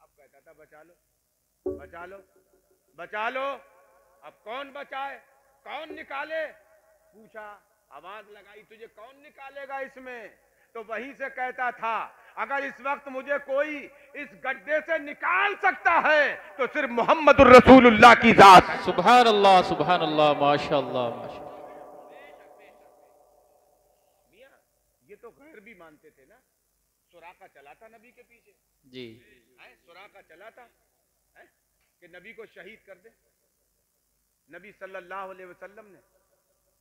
Speaker 1: अब कहता था बचा लो बचा लो बचा लो। अब कौन बचाए, कौन निकाले, पूछा, आवाज लगाई, तुझे कौन निकालेगा इसमें? तो वहीं से कहता था, अगर इस वक्त मुझे कोई इस गड्ढे से निकाल सकता है तो सिर्फ मोहम्मद रसूलुल्लाह की जात।
Speaker 2: सुभान अल्लाह माशाअल्लाह माशाअल्लाह।
Speaker 1: मियां ये तो गैर भी मानते थे ना। सुराका चला था नबी के पीछे,
Speaker 2: जी
Speaker 1: सुराका चला था कि नबी को शहीद कर दे। नबी सल्लल्लाहु अलैहि वसल्लम ने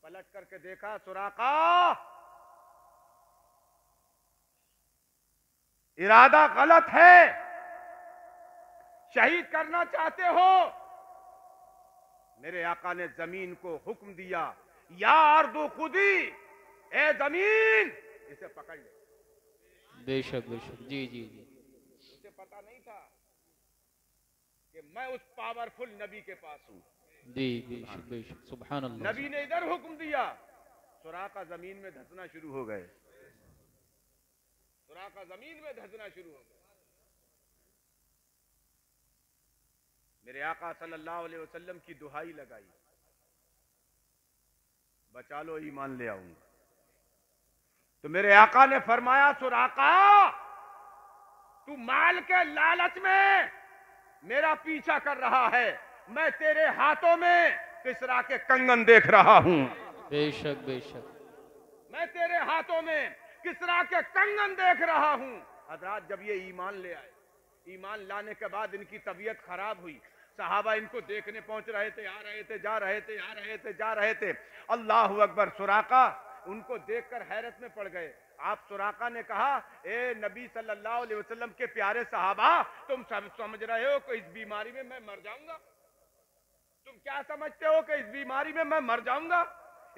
Speaker 1: पलट करके देखा, सुराका इरादा गलत है, शहीद करना चाहते हो। मेरे आका ने जमीन को हुक्म दिया, या अर्दु खुदी, ए जमीन इसे पकड़ ले।
Speaker 2: बेशक बेशक, जी जी जी
Speaker 1: उसे पता नहीं था कि मैं उस पावरफुल नबी के पास हूं।
Speaker 2: जी बेशक बेशक, सुभान अल्लाह।
Speaker 1: नबी ने इधर हुक्म दिया, सुराका जमीन में धंसना शुरू हो गए, सुराका जमीन में धंसना शुरू हो गए। मेरे आका सल्लल्लाहु अलैहि वसल्लम की दुहाई लगाई, बचा लो ईमान ले आऊंगा। तो मेरे आका ने फरमाया, सुराका तू माल के लालच में मेरा पीछा कर रहा है, मैं तेरे हाथों में किसरा के कंगन देख रहा हूं।
Speaker 2: बेशक बेशक,
Speaker 1: मैं तेरे हाथों में किसरा के कंगन देख रहा हूं। हजरात जब ये ईमान ले आए, ईमान लाने के बाद इनकी तबीयत खराब हुई। सहाबा इनको देखने पहुंच रहे थे, आ रहे थे, जा रहे थे, आ रहे थे, जा रहे थे। अल्लाह अकबर। सुराका उनको देखकर हैरत में पड़ गए। आप सुराका ने कहा, ए नबी सल्लल्लाहु अलैहि वसल्लम के प्यारे सहाबा, तुम सब समझ रहे हो कि इस बीमारी में मैं मर जाऊंगा? तुम क्या समझते हो कि इस बीमारी में मैं मर जाऊंगा,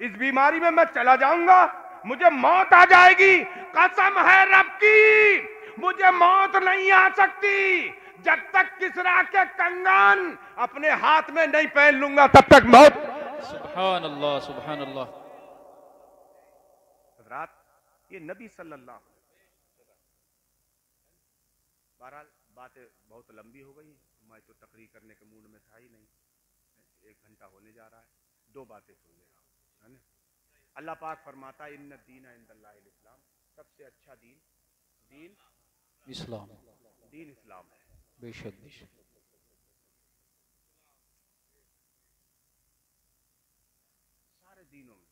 Speaker 1: इस बीमारी में मैं चला जाऊंगा, मुझे मौत आ जाएगी? कसम है रब की, मुझे मौत नहीं आ सकती जब तक किसरा के कंगन अपने हाथ में नहीं पहन लूंगा, तब तक मौत।
Speaker 2: सुभान अल्लाह सुभान अल्लाह।
Speaker 1: हज़रात ये नबी सल्लल्लाहु अलैहि वसल्लम। बहरहाल बातें बहुत लंबी हो गई, मैं तो तकरीर करने के मूड में था ही नहीं। 1 घंटा होने जा रहा है, 2 बातें सुन लेना, है ना। अल्लाह पाक फरमाता है, इन्ना दीना इंदल्लाहिल इस्लाम, सबसे अच्छा दीन
Speaker 2: इस्लाम,
Speaker 1: दीन इस्लाम है।
Speaker 2: बेशक बेशक,
Speaker 1: सारे दीनों में,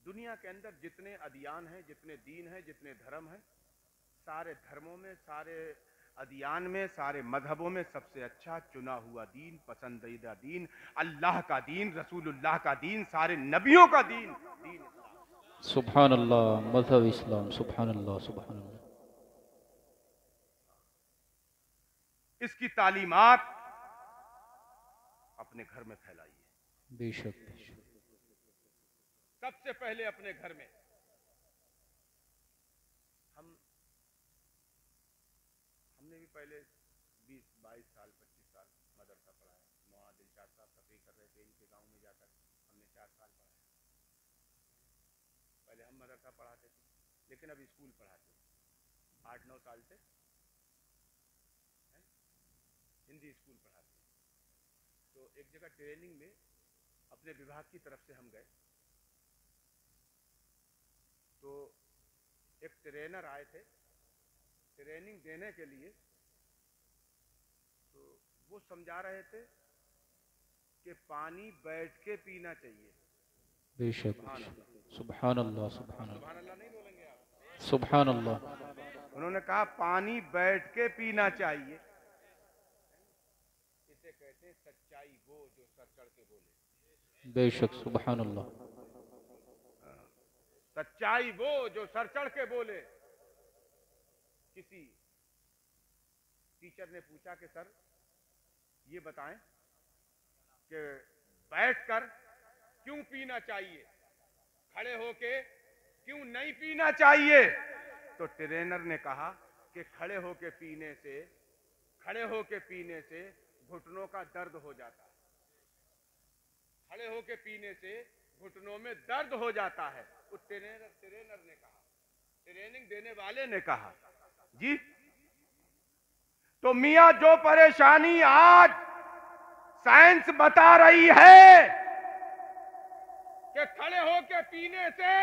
Speaker 1: दुनिया के अंदर जितने अदियान हैं, जितने दीन हैं, जितने धर्म हैं, सारे धर्मों में, सारे अदियान में, सारे मजहबों में सबसे अच्छा चुना हुआ दीन, पसंदीदा दीन, अल्लाह का दीन, रसूलुल्लाह का दीन, सारे नबियों का दीन, दीन इस्लाम।
Speaker 2: सुभान अल्लाह, मजहब इस्लाम, सुभान अल्लाह सुभान अल्लाह।
Speaker 1: इसकी तालीमात अपने घर में फैलाइए।
Speaker 2: बेशक बेशक,
Speaker 1: सबसे पहले अपने घर में। हमने भी पहले 20-22 साल 25 साल मदरसा पढ़ाया। मुआद इरशाद साहब तकरीर कर रहे थे, इनके गांव में जाकर हमने 4 साल पढ़ाया। पहले हम मदरसा पढ़ाते थे, लेकिन अब स्कूल पढ़ाते हैं। 8-9 साल से हिंदी स्कूल पढ़ाते हैं। तो एक जगह ट्रेनिंग में अपने विभाग की तरफ से हम गए, तो एक ट्रेनर आए थे ट्रेनिंग देने के लिए। तो वो समझा रहे थे कि पानी बैठ के पीना चाहिए।
Speaker 2: बेशक, सुभान अल्लाह सुभान अल्लाह।
Speaker 1: सुभान अल्लाह नहीं बोलेंगे आप?
Speaker 2: सुभान अल्लाह।
Speaker 1: उन्होंने कहा पानी बैठ के पीना चाहिए। इसे कहते हैं सच्चाई वो जो सर चढ़ के बोले।
Speaker 2: बेशक सुभान अल्लाह।
Speaker 1: सच्चाई वो जो सर चढ़ के बोले। किसी टीचर ने पूछा कि सर ये बताएं कि बैठकर क्यों पीना चाहिए, खड़े होके क्यों नहीं पीना चाहिए। तो ट्रेनर ने कहा कि खड़े होके पीने से घुटनों का दर्द हो जाता है। खड़े होके पीने से घुटनों में दर्द हो जाता है। उस ट्रेनर ने कहा, ट्रेनिंग देने वाले ने कहा जी। तो मियां जो परेशानी आज साइंस बता रही है कि खड़े होके पीने से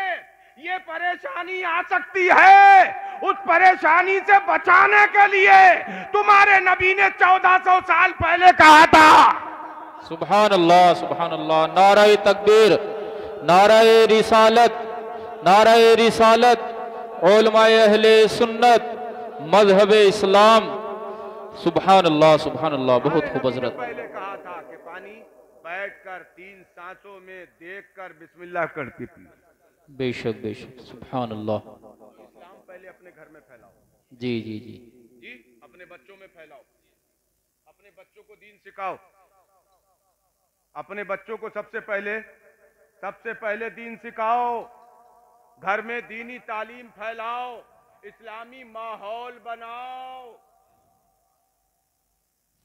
Speaker 1: ये परेशानी आ सकती है, उस परेशानी से बचाने के लिए तुम्हारे नबी ने 1400 साल पहले कहा था।
Speaker 2: सुभान अल्लाह सुभान अल्लाह। नाराए तकबीर, नाराए रिसालत, नाराए रिसालत, उलमाए अहले सुन्नत, मजहब इस्लाम। सुभान अल्लाह सुभान अल्लाह। बहुत खूब हजरत।
Speaker 1: पहले कहा था कि पानी बैठकर 3 सांसों में देखकर बिस्मिल्लाह करके पी।
Speaker 2: बेशक बेशक सुभान अल्लाह।
Speaker 1: इस्लाम पहले अपने घर में फैलाओ।
Speaker 2: जी जी जी
Speaker 1: जी, अपने बच्चों में फैलाओ, अपने बच्चों को दीन सिखाओ, अपने बच्चों को सबसे पहले दीन सिखाओ, घर में दीनी तालीम फैलाओ, इस्लामी माहौल बनाओ।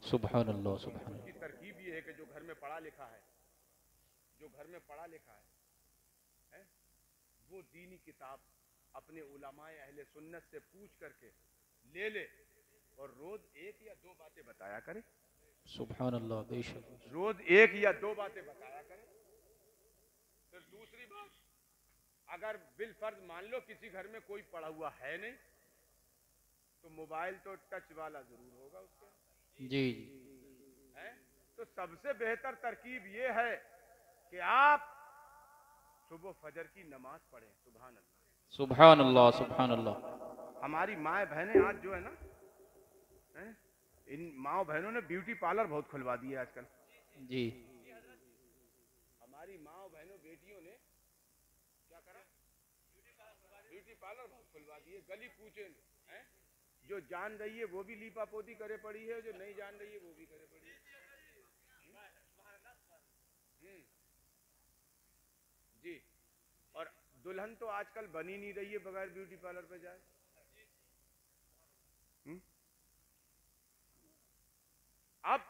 Speaker 2: सुभान अल्लाह सुभान
Speaker 1: की तरकीब ये है कि जो घर में पढ़ा लिखा है, वो दीनी किताब अपने उलमाए अहले सुन्नत से पूछ करके ले और रोज 1 या 2 बातें बताया करे।
Speaker 2: सुभान अल्लाह। बेशक
Speaker 1: रोज 1 या 2 बातें बताया करे। फिर दूसरी बात, अगर बिलफर्ज मान लो किसी घर में कोई पढ़ा हुआ है नहीं, तो मोबाइल तो टच वाला जरूर होगा उसके।
Speaker 2: जी
Speaker 1: है तो सबसे बेहतर तरकीब ये है कि आप सुबह फजर की नमाज पढ़ें। सुभान अल्लाह
Speaker 2: सुभान अल्लाह सुभान अल्लाह।
Speaker 1: हमारी माँ बहनें आज जो है ना, इन माँ बहनों ने ब्यूटी पार्लर बहुत खुलवा दिए आजकल।
Speaker 2: जी
Speaker 1: हमारी माँ बहनों बेटियों ने क्या करा, ब्यूटी पार्लर बहुत खुलवा दिए। गली पूछे हैं, जो जान रही है वो भी लीपा पोती करे पड़ी है, जो नहीं जान रही है वो भी करे पड़ी है। जी, और दुल्हन तो आजकल बनी नहीं रही है बगैर ब्यूटी पार्लर पे जाए। अब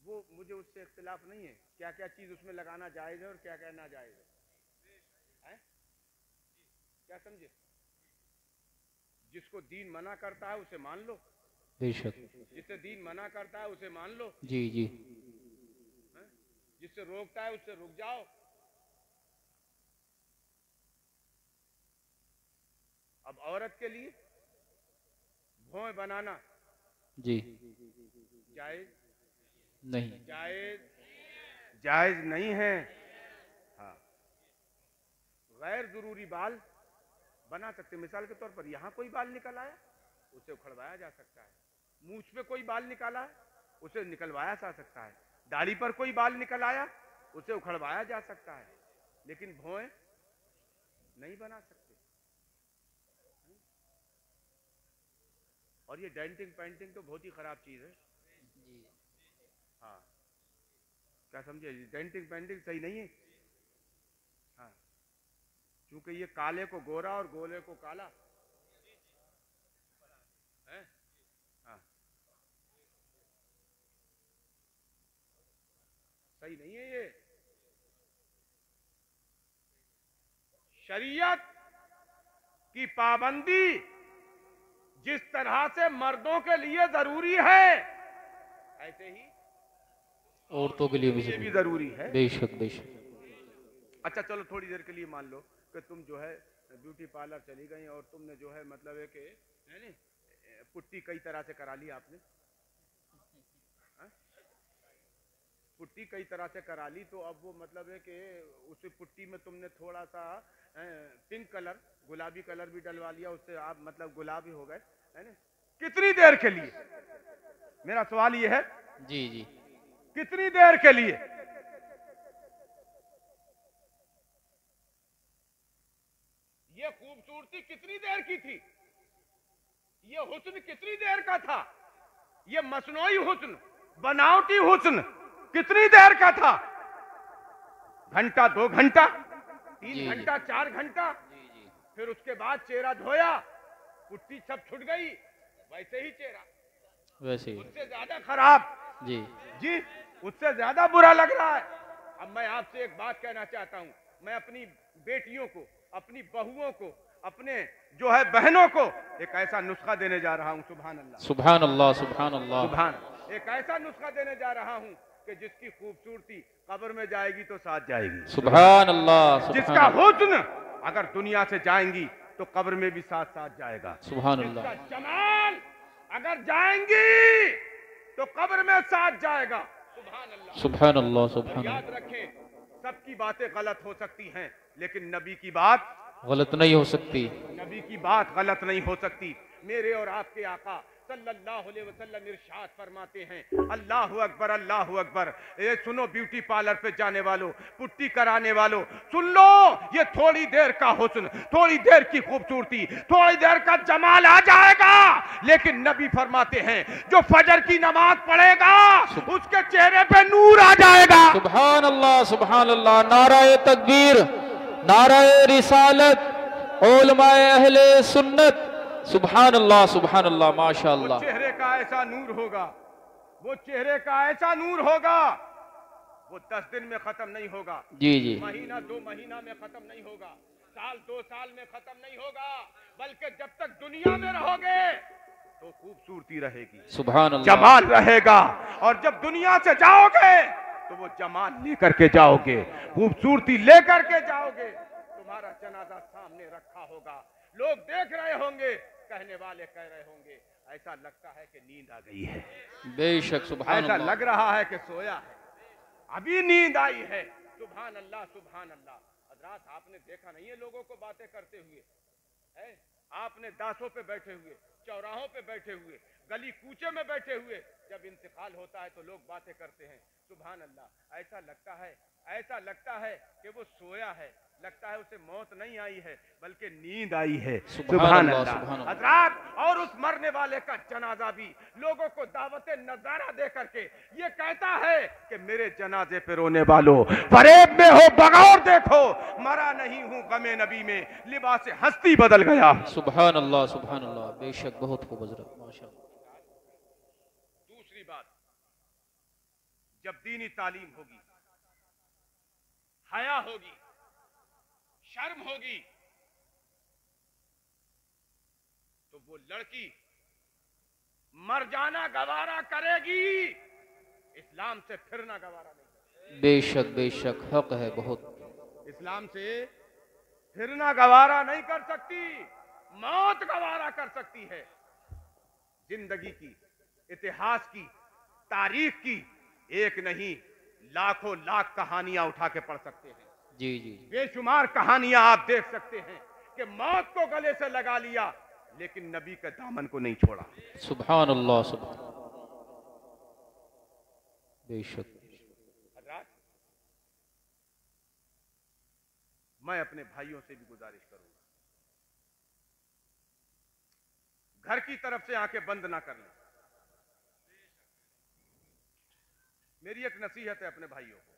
Speaker 1: वो मुझे उससे इख्तिलाफ नहीं है, क्या क्या चीज उसमें लगाना जायज है और क्या क्या ना जायज है, क्या समझे। जिसको दीन मना करता है उसे मान लो,
Speaker 2: बेशक।
Speaker 1: जिसे दीन मना करता है उसे मान लो।
Speaker 2: जी जी
Speaker 1: जिससे रोकता है उससे रुक जाओ। अब औरत के लिए भौं बनाना
Speaker 2: जी
Speaker 1: जायज
Speaker 2: नहीं।
Speaker 1: जायज नहीं है। हाँ, गैर जरूरी बाल बना सकते। मिसाल के तौर पर यहां कोई बाल निकल आया उसे उखड़वाया जा सकता है, मूंछ पे कोई बाल निकाला है उसे निकलवाया जा सकता है, दाढ़ी पर कोई बाल निकल आया उसे उखड़वाया जा सकता है, लेकिन भौं नहीं बना सकते। और ये डेंटिंग पेंटिंग तो बहुत ही खराब चीज है। हाँ, क्या समझे, डेंटिंग पेंटिंग सही नहीं है। हाँ, क्योंकि ये काले को गोरा और गोले को काला है। हाँ, सही नहीं है ये। शरीयत की पाबंदी जिस तरह से मर्दों के लिए जरूरी है, ऐसे ही
Speaker 2: औरतों के लिए
Speaker 1: भी जरूरी है।
Speaker 2: बेशक बेशक।
Speaker 1: अच्छा चलो, थोड़ी देर के लिए मान लो कि तुम जो है ब्यूटी पार्लर चली गई और तुमने जो है मतलब है कि पुट्टी कई तरह से करा ली आपने। पुट्टी कई तरह से करा ली, तो अब वो मतलब है कि उसी पुट्टी में तुमने थोड़ा सा पिंक कलर, गुलाबी कलर भी डलवा लिया, उससे आप मतलब गुलाबी हो गए, है ना? कितनी देर के लिए? मेरा सवाल ये है,
Speaker 2: जी जी,
Speaker 1: कितनी देर के लिए? ये खूबसूरती कितनी देर की थी? ये हुस्न कितनी देर का था? ये मसनूई हुस्न, बनावटी हुस्न कितनी देर का था? घंटा, 2 घंटा, 3 घंटा, 4 घंटा? फिर उसके बाद चेहरा धोया, पुट्टी सब छूट गई, वैसे ही चेहरा,
Speaker 2: वैसे ही।
Speaker 1: उससे ज्यादा खराब।
Speaker 2: जी
Speaker 1: जी, उससे ज्यादा बुरा लग रहा है। अब मैं आपसे एक बात कहना चाहता हूं, मैं अपनी बेटियों को, अपनी बहुओं को, अपने जो है बहनों को एक ऐसा नुस्खा देने जा रहा हूं, सुभान अल्लाह,
Speaker 2: सुभान अल्लाह, सुभान अल्लाह,
Speaker 1: सुभान, एक ऐसा नुस्खा देने जा रहा हूं कि जिसकी खूबसूरती कब्र में जाएगी तो साथ जाएगी,
Speaker 2: सुभान अल्लाह,
Speaker 1: जिसका हुस्न अगर दुनिया से जाएंगी तो कब्र में भी साथ साथ जाएगा,
Speaker 2: सुभान
Speaker 1: जिसका
Speaker 2: अल्लाह,
Speaker 1: जमाल अगर जाएंगी तो कब्र में साथ जाएगा, सुभान अल्लाह,
Speaker 2: सुभान अल्लाह, सुभान
Speaker 1: याद
Speaker 2: अल्लाह।
Speaker 1: रखें, सबकी बातें गलत हो सकती हैं, लेकिन नबी की बात,
Speaker 2: गलत नहीं हो सकती।
Speaker 1: नबी की बात गलत नहीं हो सकती। मेरे और आपके आका सल्लल्लाहु अलैहि वसल्लम इरशाद फरमाते हैं, अल्लाहु अकबर, अल्लाहु अकबर। ये सुनो ब्यूटी पार्लर पे जाने वालों, पुट्टी कराने वालों, सुन लो, ये थोड़ी देर का हुस्न, थोड़ी देर की खूबसूरती, थोड़ी देर का जमाल आ जाएगा, लेकिन नबी फरमाते हैं जो फजर की नमाज पढ़ेगा उसके चेहरे पे नूर आ जाएगा।
Speaker 2: सुभान अल्लाह, सुभान अल्लाह। नाराए तकबीर, नाराए रिसालत, उलमाए अहले सुन्नत। सुभान अल्लाह, सुभान अल्लाह, माशाअल्लाह।
Speaker 1: वो चेहरे का ऐसा नूर होगा, वो चेहरे का ऐसा नूर होगा, वो 10 दिन में खत्म नहीं होगा,
Speaker 2: जी जी,
Speaker 1: महीना 2 महीना में खत्म नहीं होगा, साल 2 साल में खत्म नहीं होगा, बल्कि जब तक दुनिया में रहोगे तो खूबसूरती रहेगी,
Speaker 2: सुभान अल्लाह,
Speaker 1: जमाल रहेगा, और जब दुनिया से जाओगे तो वो जमाल लेकर के जाओगे, खूबसूरती लेकर के जाओगे। तुम्हारा जनाजा सामने रखा होगा, लोग देख रहे होंगे, कहने वाले कह रहे होंगे ऐसा लगता है कि नींद आ गई है,
Speaker 2: बेशक, सुभान
Speaker 1: ऐसा
Speaker 2: अल्लाह,
Speaker 1: लग रहा है कि सोया है, अभी नींद आई है, सुभान अल्लाह, सुभान अल्लाह। हजरात, आपने देखा नहीं है लोगों को बातें करते हुए, है? आपने दासों पे बैठे हुए, चौराहों पे बैठे हुए, गली कूचे में बैठे हुए, जब इंतकाल होता है तो लोग बातें करते हैं, सुभान अल्लाह। ऐसा लगता है कि वो सोया है, लगता है उसे मौत नहीं आई है बल्कि नींद आई है, सुभान अल्लाह। हजरात, और उस मरने वाले का जनाजा भी लोगों को दावते नजारा दे करके ये कहता है कि मेरे जनाजे पे रोने वालों, फरेब में हो बगौर देखो, मरा नहीं हूं गमे नबी में, लिबास हस्ती बदल गया।
Speaker 2: सुभान अल्लाह, सुभान अल्लाह, बेशक, बहुत खूब हजरत, माशाअल्लाह।
Speaker 1: दूसरी बात, जब दीनी तालीम होगी, हया होगी, शर्म होगी, तो वो लड़की मर जाना गवारा करेगी, इस्लाम से फिरना गवारा नहीं।
Speaker 2: बेशक, बेशक, हक है बहुत।
Speaker 1: इस्लाम से फिरना गवारा नहीं कर सकती, मौत गवारा कर सकती है। जिंदगी की, इतिहास की, तारीख की एक नहीं लाखों लाख कहानियां उठा के पढ़ सकते हैं,
Speaker 2: जी जी,
Speaker 1: बेशुमार कहानियां आप देख सकते हैं कि मौत को गले से लगा लिया लेकिन नबी के दामन को नहीं छोड़ा।
Speaker 2: सुभान अल्लाह, सुभान, बेशक।
Speaker 1: हजरात, मैं अपने भाइयों से भी गुजारिश करूंगा, घर की तरफ से आंखें बंद ना कर लें। मेरी एक नसीहत है अपने भाइयों को,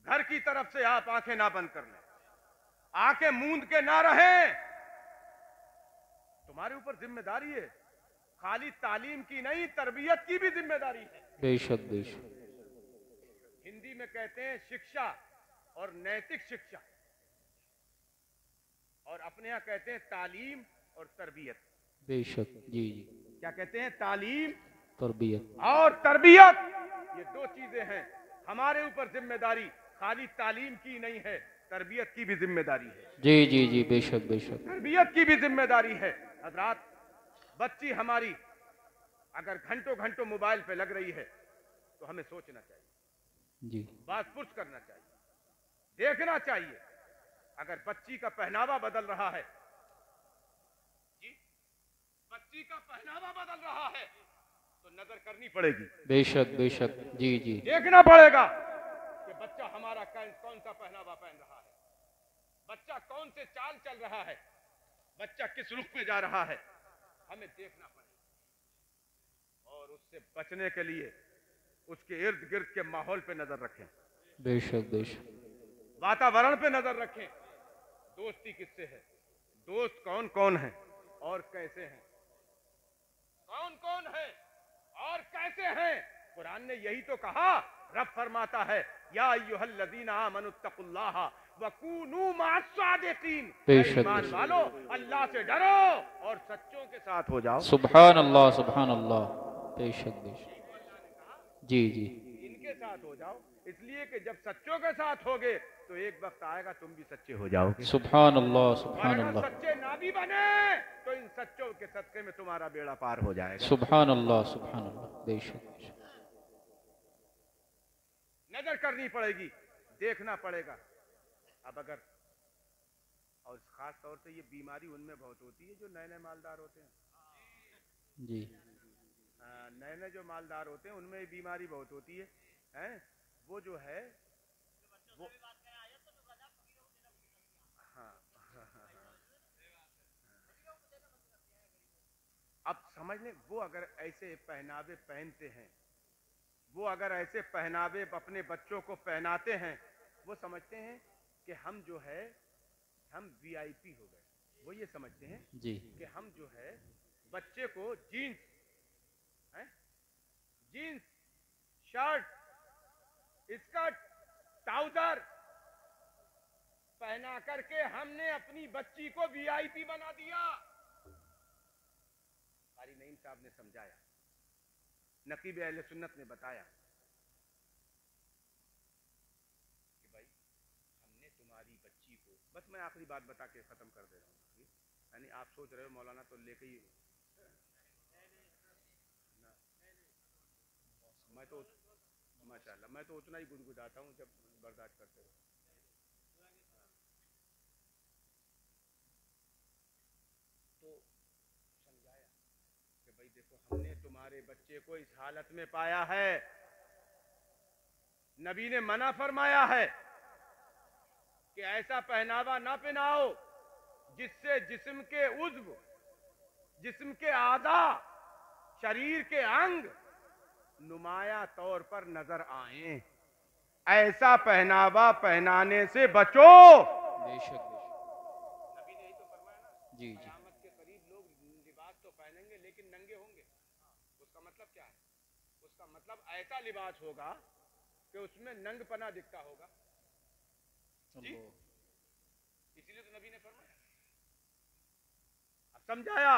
Speaker 1: घर की तरफ से आप आंखें ना बंद कर लें, आंखें मूंद के ना रहें। तुम्हारे ऊपर जिम्मेदारी है, खाली तालीम की नहीं, तरबियत की भी जिम्मेदारी है।
Speaker 2: बेशक, बेशक,
Speaker 1: हिंदी में कहते हैं शिक्षा और नैतिक शिक्षा, और अपने यहां कहते हैं तालीम और तरबियत।
Speaker 2: बेशक, जी जी,
Speaker 1: क्या कहते हैं? तालीम
Speaker 2: तरबियत
Speaker 1: और तरबियत, ये 2 चीजें हैं। हमारे ऊपर जिम्मेदारी खाली तालीम की नहीं है, तरबियत की भी जिम्मेदारी है।
Speaker 2: जी जी जी, बेशक, बेशक,
Speaker 1: तरबियत की भी जिम्मेदारी है। हजरात, बच्ची हमारी अगर घंटों घंटों मोबाइल पे लग रही है तो हमें सोचना चाहिए,
Speaker 2: जी
Speaker 1: बासपुर्श करना चाहिए, देखना चाहिए। अगर बच्ची का पहनावा बदल रहा है जी, बच्ची का पहनावा बदल रहा है तो नजर करनी पड़ेगी,
Speaker 2: बेशक बेशक, जी जी
Speaker 1: देखना पड़ेगा कि बच्चा हमारा कौन सा पहनावा पहन रहा है, बच्चा कौन से चाल चल रहा है, बच्चा किस रुख में जा रहा है, हमें देखना पड़ेगा। और उससे बचने के लिए उसके इर्द गिर्द के माहौल पे नजर रखें,
Speaker 2: बेशक बेशक,
Speaker 1: वातावरण पे नजर रखें। दोस्ती किससे है, दोस्त कौन कौन है और कैसे हैं, कौन कौन है और कैसे हैं। कुरान ने यही तो कहा, रब फरमाता है या अय्युहल्लज़ीना आमनुत्तकुल्लाह वकूनू मअस्सादिकीन, ईमान वालो अल्लाह से डरो और सच्चों के साथ हो जाओ।
Speaker 2: सुभान अल्लाह सुभान अल्लाह, बेशक बेशक, जी जी,
Speaker 1: इनके साथ हो जाओ, इसलिए कि जब सच्चों के साथ होगे तो एक वक्त आएगा तुम भी सच्चे हो जाओगे।
Speaker 2: सुभान अल्लाह
Speaker 1: और
Speaker 2: सुभान
Speaker 1: अगर
Speaker 2: अल्लाह,
Speaker 1: सच्चे ना भी बने तो इन सच्चों के सदके में तुम्हारा बेड़ा पार हो जाएगा।
Speaker 2: सुभान अल्लाह सुभान अल्लाह, बेशक बेशक,
Speaker 1: नजर करनी पड़ेगी, देखना पड़ेगा। अब अगर, और खास तौर से ये बीमारी उनमें बहुत होती है जो नए नए मालदार होते हैं,
Speaker 2: जी
Speaker 1: नए नए जो मालदार होते हैं उनमें ये बीमारी बहुत होती है, हैं? वो जो है वो, हाँ, अब समझ लें, वो अगर ऐसे पहनावे पहनते हैं, वो अगर ऐसे पहनावे अपने बच्चों को पहनाते हैं, वो समझते हैं कि हम जो है हम वीआईपी हो गए। वो ये समझते हैं
Speaker 2: जी,
Speaker 1: कि हम जो है बच्चे को jeans jeans shirt skirt trouser पहना करके हमने अपनी बच्ची को वीआईपी बना दिया। कारी नईम साहब ने समझाया, नकीब अहले सुन्नत ने बताया कि भाई हमने तुम्हारी बच्ची को, बस मैं आखिरी बात बता के खत्म कर दे रहा हूँ। यानी आप सोच रहे हो मौलाना तो लेके ही, मैं तो माशाल्लाह मैं तो उतना ही गुदगुदाता हूँ जब बर्दाश्त करते हो। तो समझाया कि भाई देखो हमने तुम्हारे बच्चे को इस हालत में पाया है, नबी ने मना फरमाया है कि ऐसा पहनावा ना पहनाओ जिससे जिस्म के उज्व, जिस्म के आधा, शरीर के अंग नुमाया तौर पर नजर आए। ऐसा पहनावा पहनाने से बचो।
Speaker 2: बेशक
Speaker 1: नबी ने यही तो फरमाया ना,
Speaker 2: जी जी,
Speaker 1: क़यामत के करीब लोग लिबास तो पहनेंगे लेकिन नंगे होंगे। उसका मतलब क्या है, उसका मतलब ऐसा लिबास होगा कि उसमें नंगपना दिखता होगा जी, इसीलिए तो नबी ने फरमाया। अब समझाया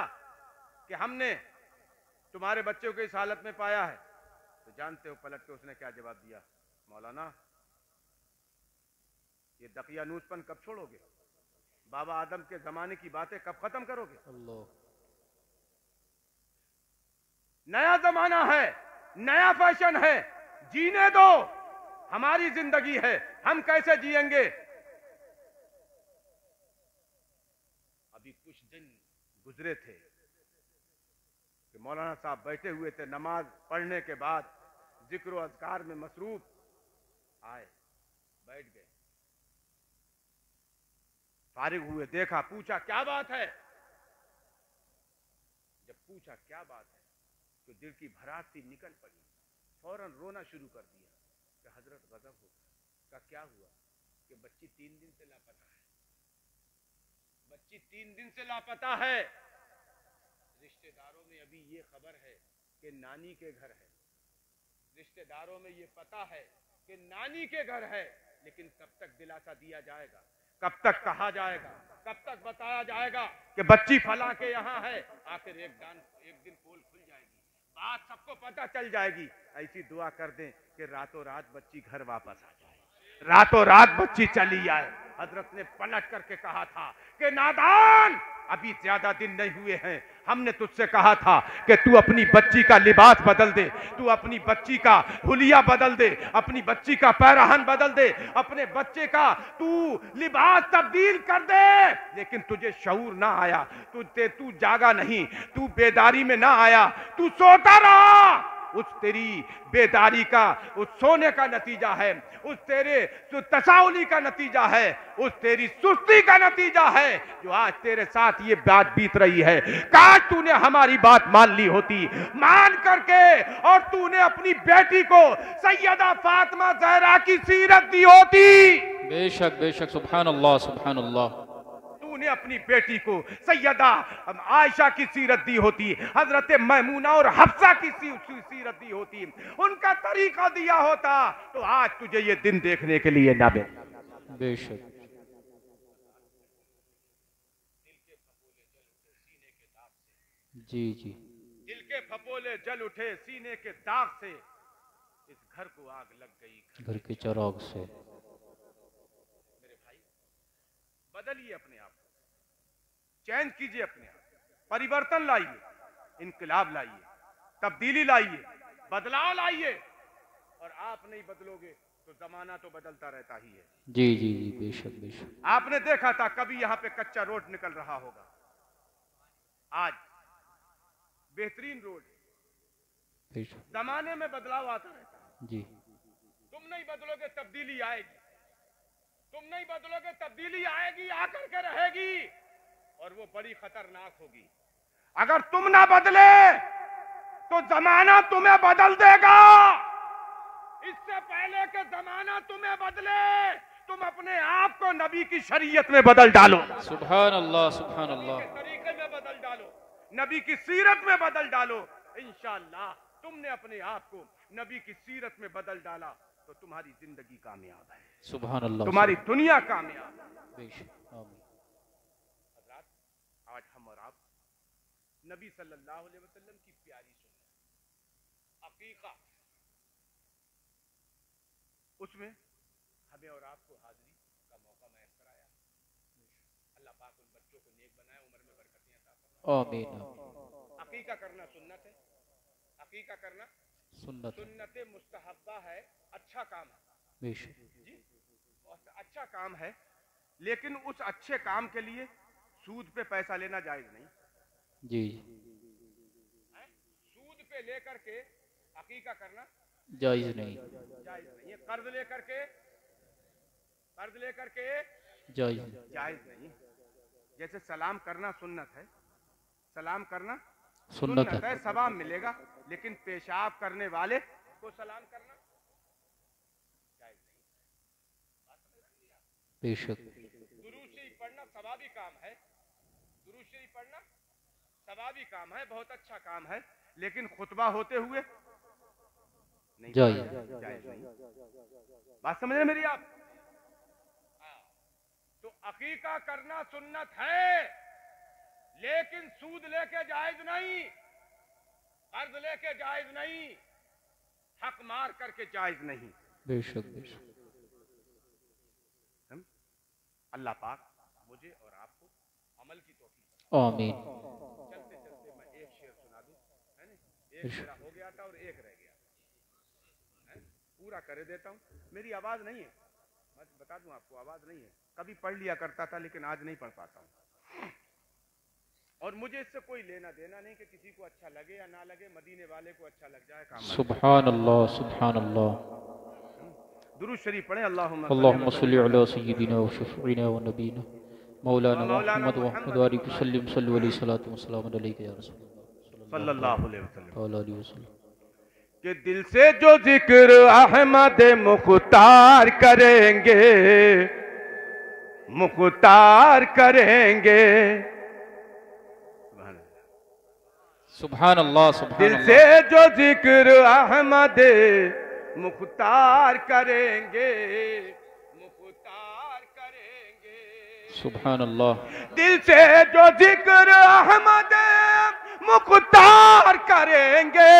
Speaker 1: कि हमने तुम्हारे बच्चों को इस हालत में पाया है, तो जानते हो पलट के उसने क्या जवाब दिया, मौलाना ये दकियानूसपन कब छोड़ोगे, बाबा आदम के जमाने की बातें कब खत्म करोगे।
Speaker 2: अल्लाह,
Speaker 1: नया जमाना है, नया फैशन है, जीने दो, हमारी जिंदगी है, हम कैसे जिएंगे। अभी कुछ दिन गुजरे थे कि मौलाना साहब बैठे हुए थे, नमाज पढ़ने के बाद जिक्र अज़कार में मसरूफ, आए बैठ गए, फारिग हुए, देखा, पूछा क्या बात है। जब पूछा क्या बात है तो दिल की भरात सी निकल पड़ी, फौरन रोना शुरू कर दिया कि हजरत गजब हो का क्या हुआ कि बच्ची 3 दिन से लापता है, बच्ची 3 दिन से लापता है। रिश्तेदारों में अभी ये खबर है कि नानी के घर है, रिश्तेदारों में ये पता है कि नानी के घर है, लेकिन कब तक दिलासा दिया जाएगा, कब तक कहा जाएगा, कब तक बताया जाएगा कि बच्ची फला के यहाँ है। आखिर एक दिन पोल खुल जाएगी, बात सबको पता चल जाएगी। ऐसी दुआ कर दें कि रातों रात बच्ची घर वापस आ जाए, रातों रात बच्ची चली आए। हजरत ने पलट करके कहा था कि नादान अभी ज्यादा दिन नहीं हुए हैं, हमने तुझसे कहा था कि तू अपनी बच्ची का लिबास बदल दे, तू अपनी बच्ची का हुलिया बदल दे, अपनी बच्ची का पैराहन बदल दे, अपने बच्चे का तू लिबास तब्दील कर दे, लेकिन तुझे शऊर ना आया, तू जागा नहीं, तू बेदारी में ना आया, तू सोता रहा। उस तेरी बेदारी का, उस सोने का नतीजा है, उस तेरे तसाउली का नतीजा है, उस तेरी सुस्ती का नतीजा है जो आज तेरे साथ ये बात बीत रही है। काश तूने हमारी बात मान ली होती, मान करके और तूने अपनी बेटी को सैयदा फातिमा ज़हरा की सीरत दी होती।
Speaker 2: बेशक बेशक, सुभान अल्लाह सुभान अल्लाह।
Speaker 1: तूने अपनी बेटी को सैयदा आयशा की सीरत दी होती, हजरत मैमूना और हफ्सा की सीरत दी होती, उनका तरीका दिया होता, तो आज तुझे ये दिन देखने के लिए ना मिले।
Speaker 2: बेशक। जी जी।
Speaker 1: दिल के फपोले जल उठे सीने के दाग से, इस घर को आग लग गई
Speaker 2: घर के चिराग से।
Speaker 1: मेरे भाई, बदलिए अपने आप, चेंज कीजिए अपने आप, परिवर्तन लाइए, इनकलाब लाइए, तब्दीली लाइए, बदलाव लाइए। और आप नहीं बदलोगे तो जमाना तो बदलता रहता ही है।
Speaker 2: जी जी जी, बेशक बेशक।
Speaker 1: आपने देखा था कभी यहाँ पे कच्चा रोड निकल रहा होगा, आज बेहतरीन रोड।
Speaker 2: बेशक।
Speaker 1: जमाने में बदलाव आता रहता है।
Speaker 2: जी।
Speaker 1: तुम नहीं बदलोगे तब्दीली आएगी, तुम नहीं बदलोगे तब्दीली आएगी, आकर के रहेगी, और वो बड़ी खतरनाक होगी। अगर तुम ना बदले तो जमाना तुम्हें बदल देगा। इससे पहले कि जमाना तुम्हें बदले, तुम अपने आप को नबी की शरीयत में बदल डालो,
Speaker 2: सुभान अल्लाह सुभान अल्लाह।
Speaker 1: तरीके में बदल डालो, नबी की सीरत में बदल डालो। इंशाअल्लाह तुमने अपने आप को नबी की सीरत में बदल डाला तो तुम्हारी जिंदगी कामयाब है,
Speaker 2: सुभान अल्लाह,
Speaker 1: तुम्हारी दुनिया कामयाब है।
Speaker 2: बेशक। आमीन।
Speaker 1: आज हम और आप नबी सल्लल्लाहु अलैहि वसल्लम की प्यारी सुन्नत अकीका, उसमें हमें और आपको हाजिरी का मौका मैसर आया। अल्लाह पाक उन बच्चों को नेक बनाए, उम्र में बरकतें अता फरमाए।
Speaker 2: आमीन।
Speaker 1: अकीका करना सुन्नत है, अकीका करना सुन्नत मुस्तहब्बा है, अच्छा काम है।
Speaker 2: बेशक
Speaker 1: जी, अच्छा काम है, लेकिन उस अच्छे काम के लिए सूद पे पैसा लेना जायज नहीं।
Speaker 2: जी।
Speaker 1: सूद पे लेकर के अकीका करना
Speaker 2: जायज नहीं,
Speaker 1: जायज नहीं है। कर्ज लेकर के
Speaker 2: जायज नहीं,
Speaker 1: जायज नहीं। जैसे सलाम करना सुन्नत है, सलाम करना
Speaker 2: सुन्नत है,
Speaker 1: सवाब मिलेगा, लेकिन पेशाब करने वाले को सलाम करना जायज नहीं।
Speaker 2: बेशक।
Speaker 1: दुरूद शरीफ पढ़ना सवाबी काम है, दुरूद शरीफ पढ़ना सवाबी काम है, बहुत अच्छा काम है, लेकिन खुतबा होते हुए नहीं, जायज नहीं। बात समझ रहे मेरी आप? तो अकीका करना सुन्नत है, लेकिन सूद लेके जायज नहीं, कर्ज लेके जायज नहीं, हक मार करके जायज नहीं।
Speaker 2: बेशक बेशक।
Speaker 1: अल्लाह पाक मुझे और आपको अमल की तौफीक।
Speaker 2: आमीन।
Speaker 1: चलते चलते मैं एक शेर सुना दूं, है ना? एक मेरा हो गया था और एक रह गया, है? पूरा कर देता हूं। मेरी आवाज नहीं है, मैं बता दूं आपको, आवाज नहीं है। कभी पढ़ लिया करता था, लेकिन आज नहीं पढ़ पाता हूं। और मुझे इससे कोई लेना देना नहीं कि किसी को अच्छा लगे या ना लगे, मदीने वाले को अच्छा लग जाए काम।
Speaker 2: सुभान अल्लाह सुभान अल्लाह।
Speaker 1: दुरूद शरीफ पढ़ें।
Speaker 2: अल्लाहुम्मा सल्लि अला सय्यिदिना व शफीना व नबीना मौलाना मुहम्मद व अहमद व आलिहि वसल्लम सल्लल्लाहु अलैहि सल्लतु व सलाम अलैका या रसूल
Speaker 1: सल्लल्लाहु अलैहि
Speaker 2: वसल्लम।
Speaker 1: कि दिल से जो जिक्र अहमद मुख्तार करेंगे, मुख्तार करेंगे,
Speaker 2: सुभान अल्लाह सुभान
Speaker 1: दिल
Speaker 2: अल्लाह।
Speaker 1: से जो जिक्र अहमद मुख्तार करेंगे, मुख्तार करेंगे,
Speaker 2: सुभान अल्लाह।
Speaker 1: दिल से जो जिक्र अहमद मुख्तार करेंगे,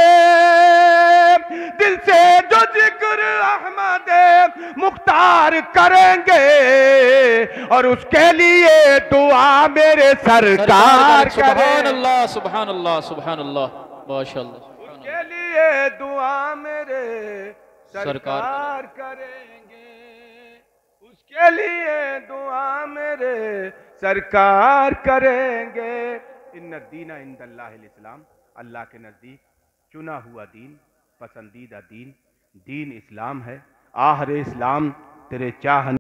Speaker 1: दिल से जो जिक्र हुजूर अहमद मुख्तार करेंगे और उसके लिए दुआ मेरे सरकार
Speaker 2: सुभान
Speaker 1: करें।
Speaker 2: अल्लाह सुभान अल्लाह सुभान अल्लाह माशाअल्लाह।
Speaker 1: उसके लिए दुआ मेरे
Speaker 2: सरकार
Speaker 1: सरकार करेंगे, उसके लिए दुआ मेरे सरकार करेंगे। इन्ना दीना इंदल्लाहिल इस्लाम, अल्लाह के नजदीक चुना हुआ दीन, पसंदीदा दीन, दीन इस्लाम है। आहरे इस्लाम तेरे चाह